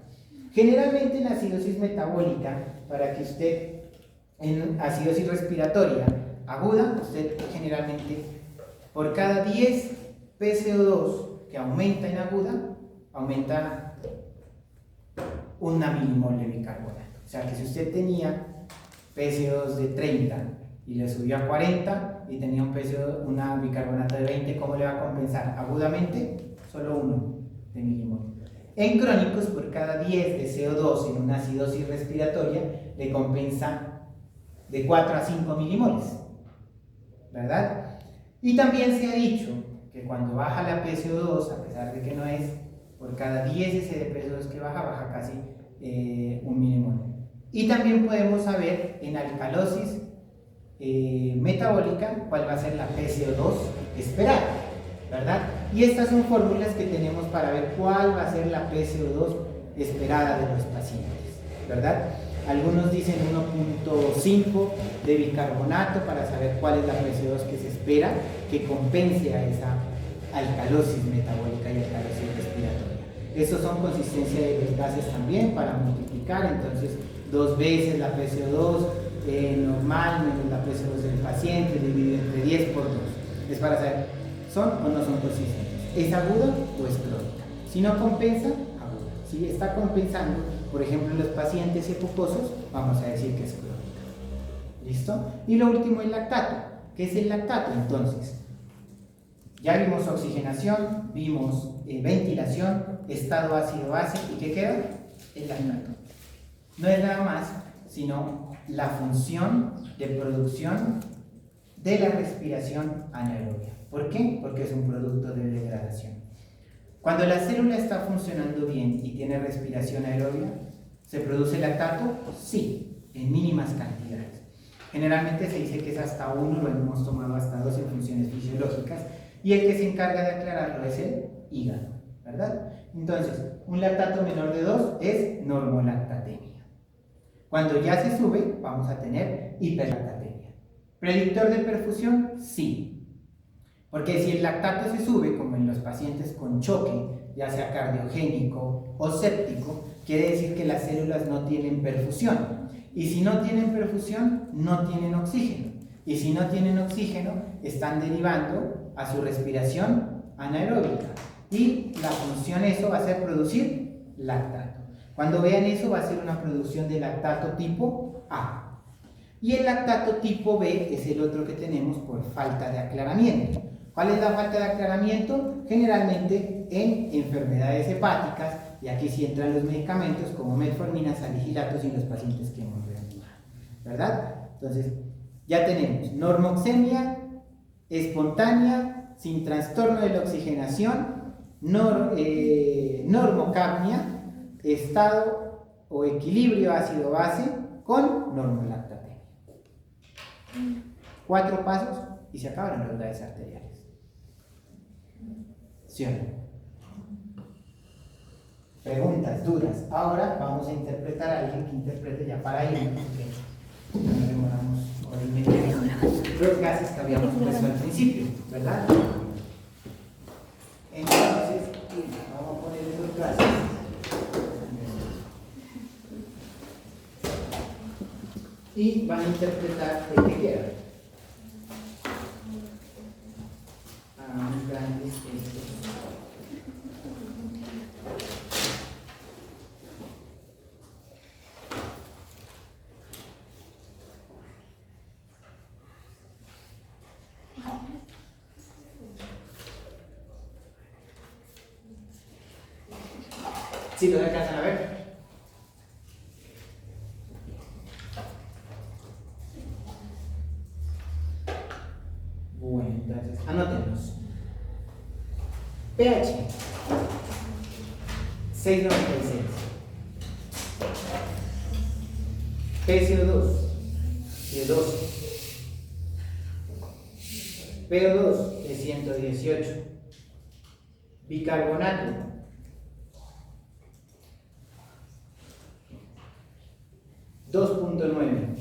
Generalmente en acidosis metabólica, para que usted, en acidosis respiratoria aguda, usted generalmente, por cada 10 PCO2 que aumenta en aguda, aumenta 1 milimol de bicarbonato. O sea que si usted tenía PCO2 de 30 y le subió a 40 y tenía una bicarbonato de 20, ¿cómo le va a compensar? Agudamente, solo 1 de milimol. En crónicos, por cada 10 de CO2 en una acidosis respiratoria, le compensa de 4 a 5 milimoles, ¿verdad? Y también se ha dicho que cuando baja la PCO2, a pesar de que no es, por cada 10 S de PCO2 que baja casi 1 milimol. Y también podemos saber en alcalosis metabólica cuál va a ser la PCO2 esperada, ¿verdad? Y estas son fórmulas que tenemos para ver cuál va a ser la PCO2 esperada de los pacientes, ¿verdad? Algunos dicen 1.5 de bicarbonato para saber cuál es la PCO2 que se espera que compense a esa alcalosis metabólica y alcalosis respiratoria. Estos son consistencia de los gases también para multiplicar, entonces 2 veces la PCO2 normal menos la PCO2 del paciente dividido entre 10 por 2. Es para saber, ¿son o no son consistentes? ¿Es aguda o es crónica? Si no compensa, aguda. Si está compensando, por ejemplo, en los pacientes hipocosos, vamos a decir que es crónica. ¿Listo? Y lo último, el lactato. ¿Qué es el lactato? Entonces, ya vimos oxigenación, vimos ventilación, estado ácido-base, ¿y qué queda? El lactato. No es nada más, sino la función de producción de la respiración anaerobia. ¿Por qué? Porque es un producto de degradación. Cuando la célula está funcionando bien y tiene respiración aerobia, ¿se produce lactato? Sí, en mínimas cantidades. Generalmente se dice que es hasta 1, lo hemos tomado hasta 2 en funciones fisiológicas, y el que se encarga de aclararlo es el hígado, ¿verdad? Entonces, un lactato menor de 2 es normolactatemia. Cuando ya se sube, vamos a tener hiperlactatemia. ¿Predictor de perfusión? Sí. Porque si el lactato se sube, como en los pacientes con choque, ya sea cardiogénico o séptico, quiere decir que las células no tienen perfusión. Y si no tienen perfusión, no tienen oxígeno. Y si no tienen oxígeno, están derivando a su respiración anaeróbica. Y la función eso va a ser producir lactato. Cuando vean eso, va a ser una producción de lactato tipo A. Y el lactato tipo B es el otro que tenemos por falta de aclaramiento. ¿Cuál es la falta de aclaramiento? Generalmente en enfermedades hepáticas, y aquí sí entran los medicamentos como metformina, salicilatos y en los pacientes que hemos reanimado, ¿verdad? Entonces, ya tenemos normoxemia espontánea, sin trastorno de la oxigenación, normocapnia, estado o equilibrio ácido-base con normolactatemia. 4 pasos y se acabaron los gases arteriales. ¿Sí o no? Preguntas, dudas. Ahora vamos a interpretar a alguien que interprete ya para irnos, porque no demoramos hora y media. Los gases que habíamos puesto al principio, ¿verdad? Entonces, vamos a poner esos gases. Y van a interpretar el que quieran. Muy grandes estos. ¿Sí lo alcanzan a ver? Bueno, entonces, anótenlos. pH 6.96. PCO2 de 12. PO2 de 118. Bicarbonato 2.9.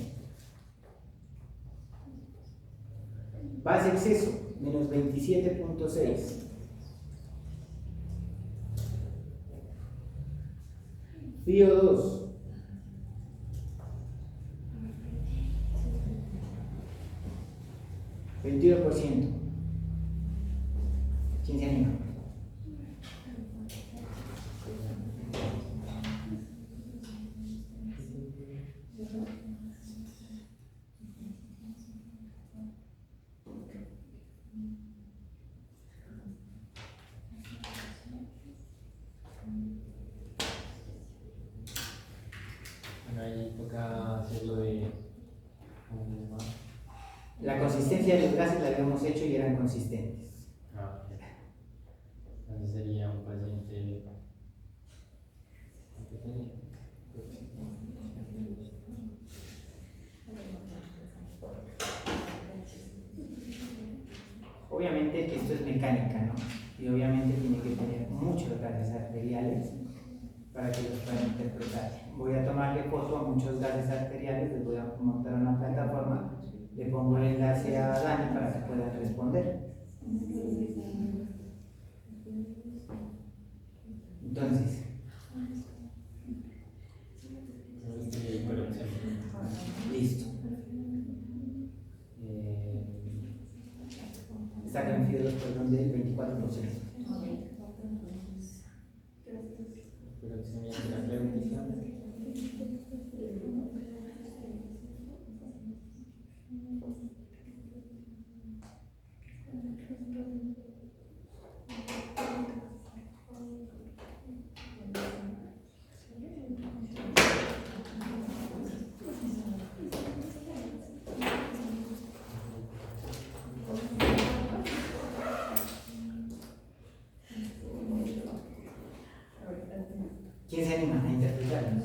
Base exceso, menos 27.6. FiO2 21%. ¿Quién se anima? Bueno, ahí toca hacerlo de... La consistencia de los gases la habíamos hecho y eran consistentes. Ah, ok. Entonces sería un paciente. Obviamente esto es mecánica, ¿no? Y obviamente tiene que tener muchos gases arteriales para que los puedan interpretar. Voy a tomarle foto a muchos gases arteriales, les voy a montar una plataforma, le pongo el enlace a Dani para que puedan responder. Entonces, listo. Está confiado, perdón, del 24%. Hiperoxemia terapéutica. ¿Quién se anima a interpretarnos?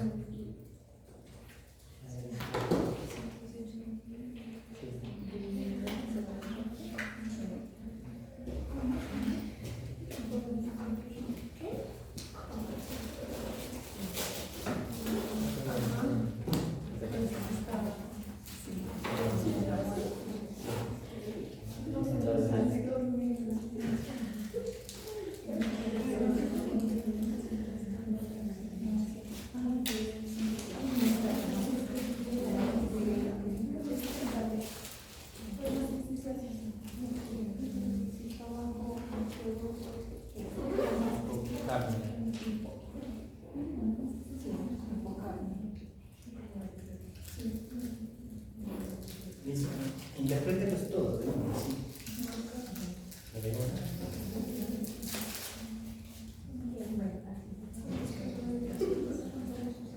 Listo. Interprételos todos, ¿no?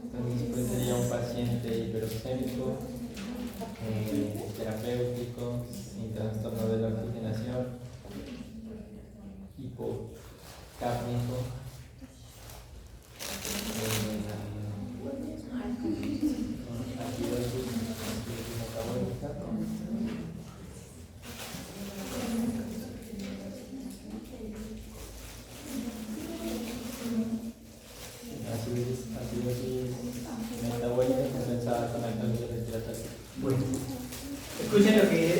Entonces pues sería un paciente hiperoxémico, terapéutico, sin trastorno de la oxigenación, hipocárnico, acidosis metabólica, acidosis metabólica compensada con alcalosis respiratoria. Bueno, escuchen lo que dice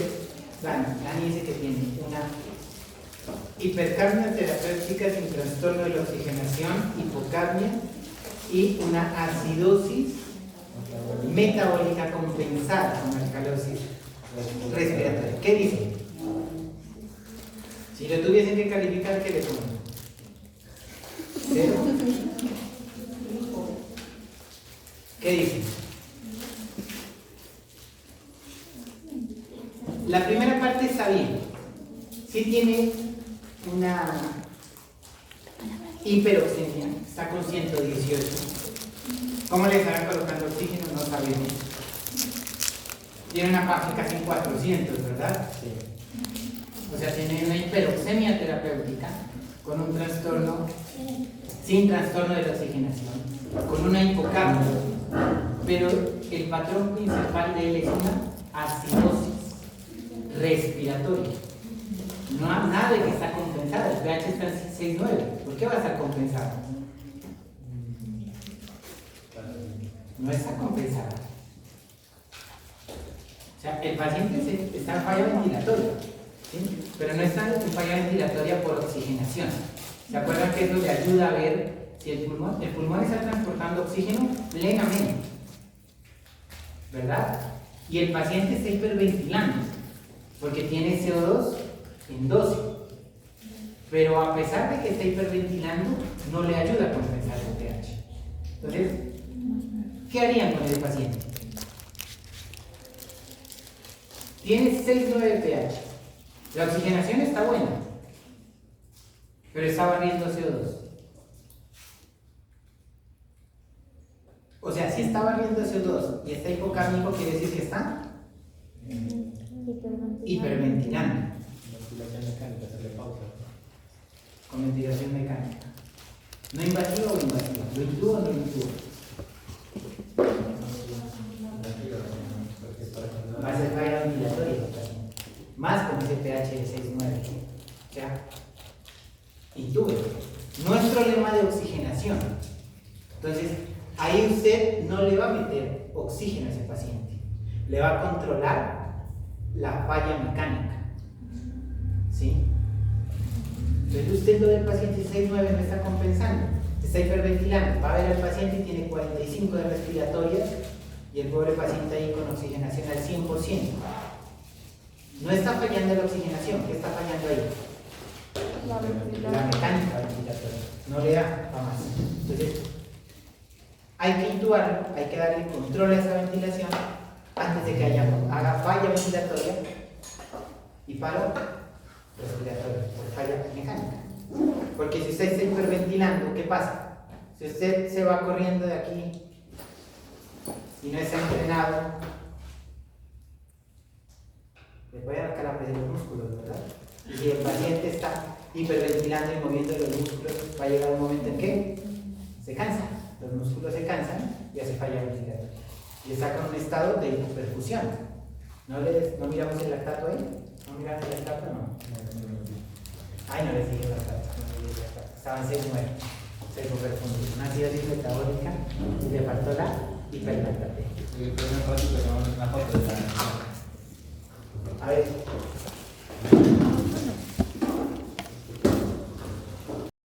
Dani dice que tiene una hipercapnia terapéutica sin trastorno de la oxigenación, hipocapnia y una acidosis metabólica compensada con alcalosis respiratoria. ¿Qué dice? Si lo tuviesen que calificar, ¿qué le ponen? ¿Cero? ¿Qué dice? La primera parte está bien. Sí tiene una hiperoxemia, está con 118. ¿Cómo le estarán colocando oxígeno? No sabemos. Tiene una PAF casi 400, ¿verdad? Sí. O sea, tiene una hiperoxemia terapéutica con un trastorno, sin trastorno de la oxigenación, con una hipocapnia, pero el patrón principal de él es una acidosis respiratoria. No hay nada de que está compensada, el pH está en 6,9. ¿Por qué va a estar compensado? No está compensada. O sea, el paciente está en falla ventilatoria, ¿sí? Pero no está en falla ventilatoria por oxigenación. ¿Se acuerdan que eso le ayuda a ver si el pulmón está transportando oxígeno plenamente? ¿Verdad? Y el paciente está hiperventilando porque tiene CO2 en 12. Pero a pesar de que está hiperventilando, no le ayuda a compensar el pH. Entonces, ¿qué harían con el paciente? Tiene 6,9 pH. La oxigenación está buena, pero está barriendo CO2. O sea, si está barriendo CO2 y está hipocárnico, quiere decir que está hiperventilando. ventilación mecánica, hacerle pausa. Con ventilación mecánica. ¿No invasiva o invasiva? ¿Lo intubo o no lo intubo? Va a ser falla ventilatoria también. Más con ese pH de 6,9. O sea, intube. No es problema de oxigenación. Entonces, ahí usted no le va a meter oxígeno a ese paciente. Le va a controlar la falla mecánica. ¿Sí? Entonces usted lo del paciente 6,9 no está compensando, está hiperventilando, va a ver al paciente y tiene 45 de respiratorias y el pobre paciente ahí con oxigenación al 100%. No está fallando la oxigenación, ¿qué está fallando ahí? La mecánica ventilatoria, no le da para más. Entonces, hay que intubarlo, hay que darle control a esa ventilación antes de que haga falla ventilatoria y paro respiratorio, por falla mecánica. Porque si usted está hiperventilando, ¿qué pasa? Si usted se va corriendo de aquí y no está entrenado, le puede dar calambres en los músculos, ¿verdad? Y si el paciente está hiperventilando y moviendo los músculos, va a llegar un momento en que se cansa, los músculos se cansan y hace falla ventilatoria. Y está con un estado de hiperfusión. ¿No miramos el lactato ahí? ¿No miramos el lactato? No. Ay, no le sigue el lactato. Estaban 6,9. 6 superfundidos. Una acidosis metabólica y le faltó la hiperlactatemia. Un ratito que vamos a una foto de la... A ver.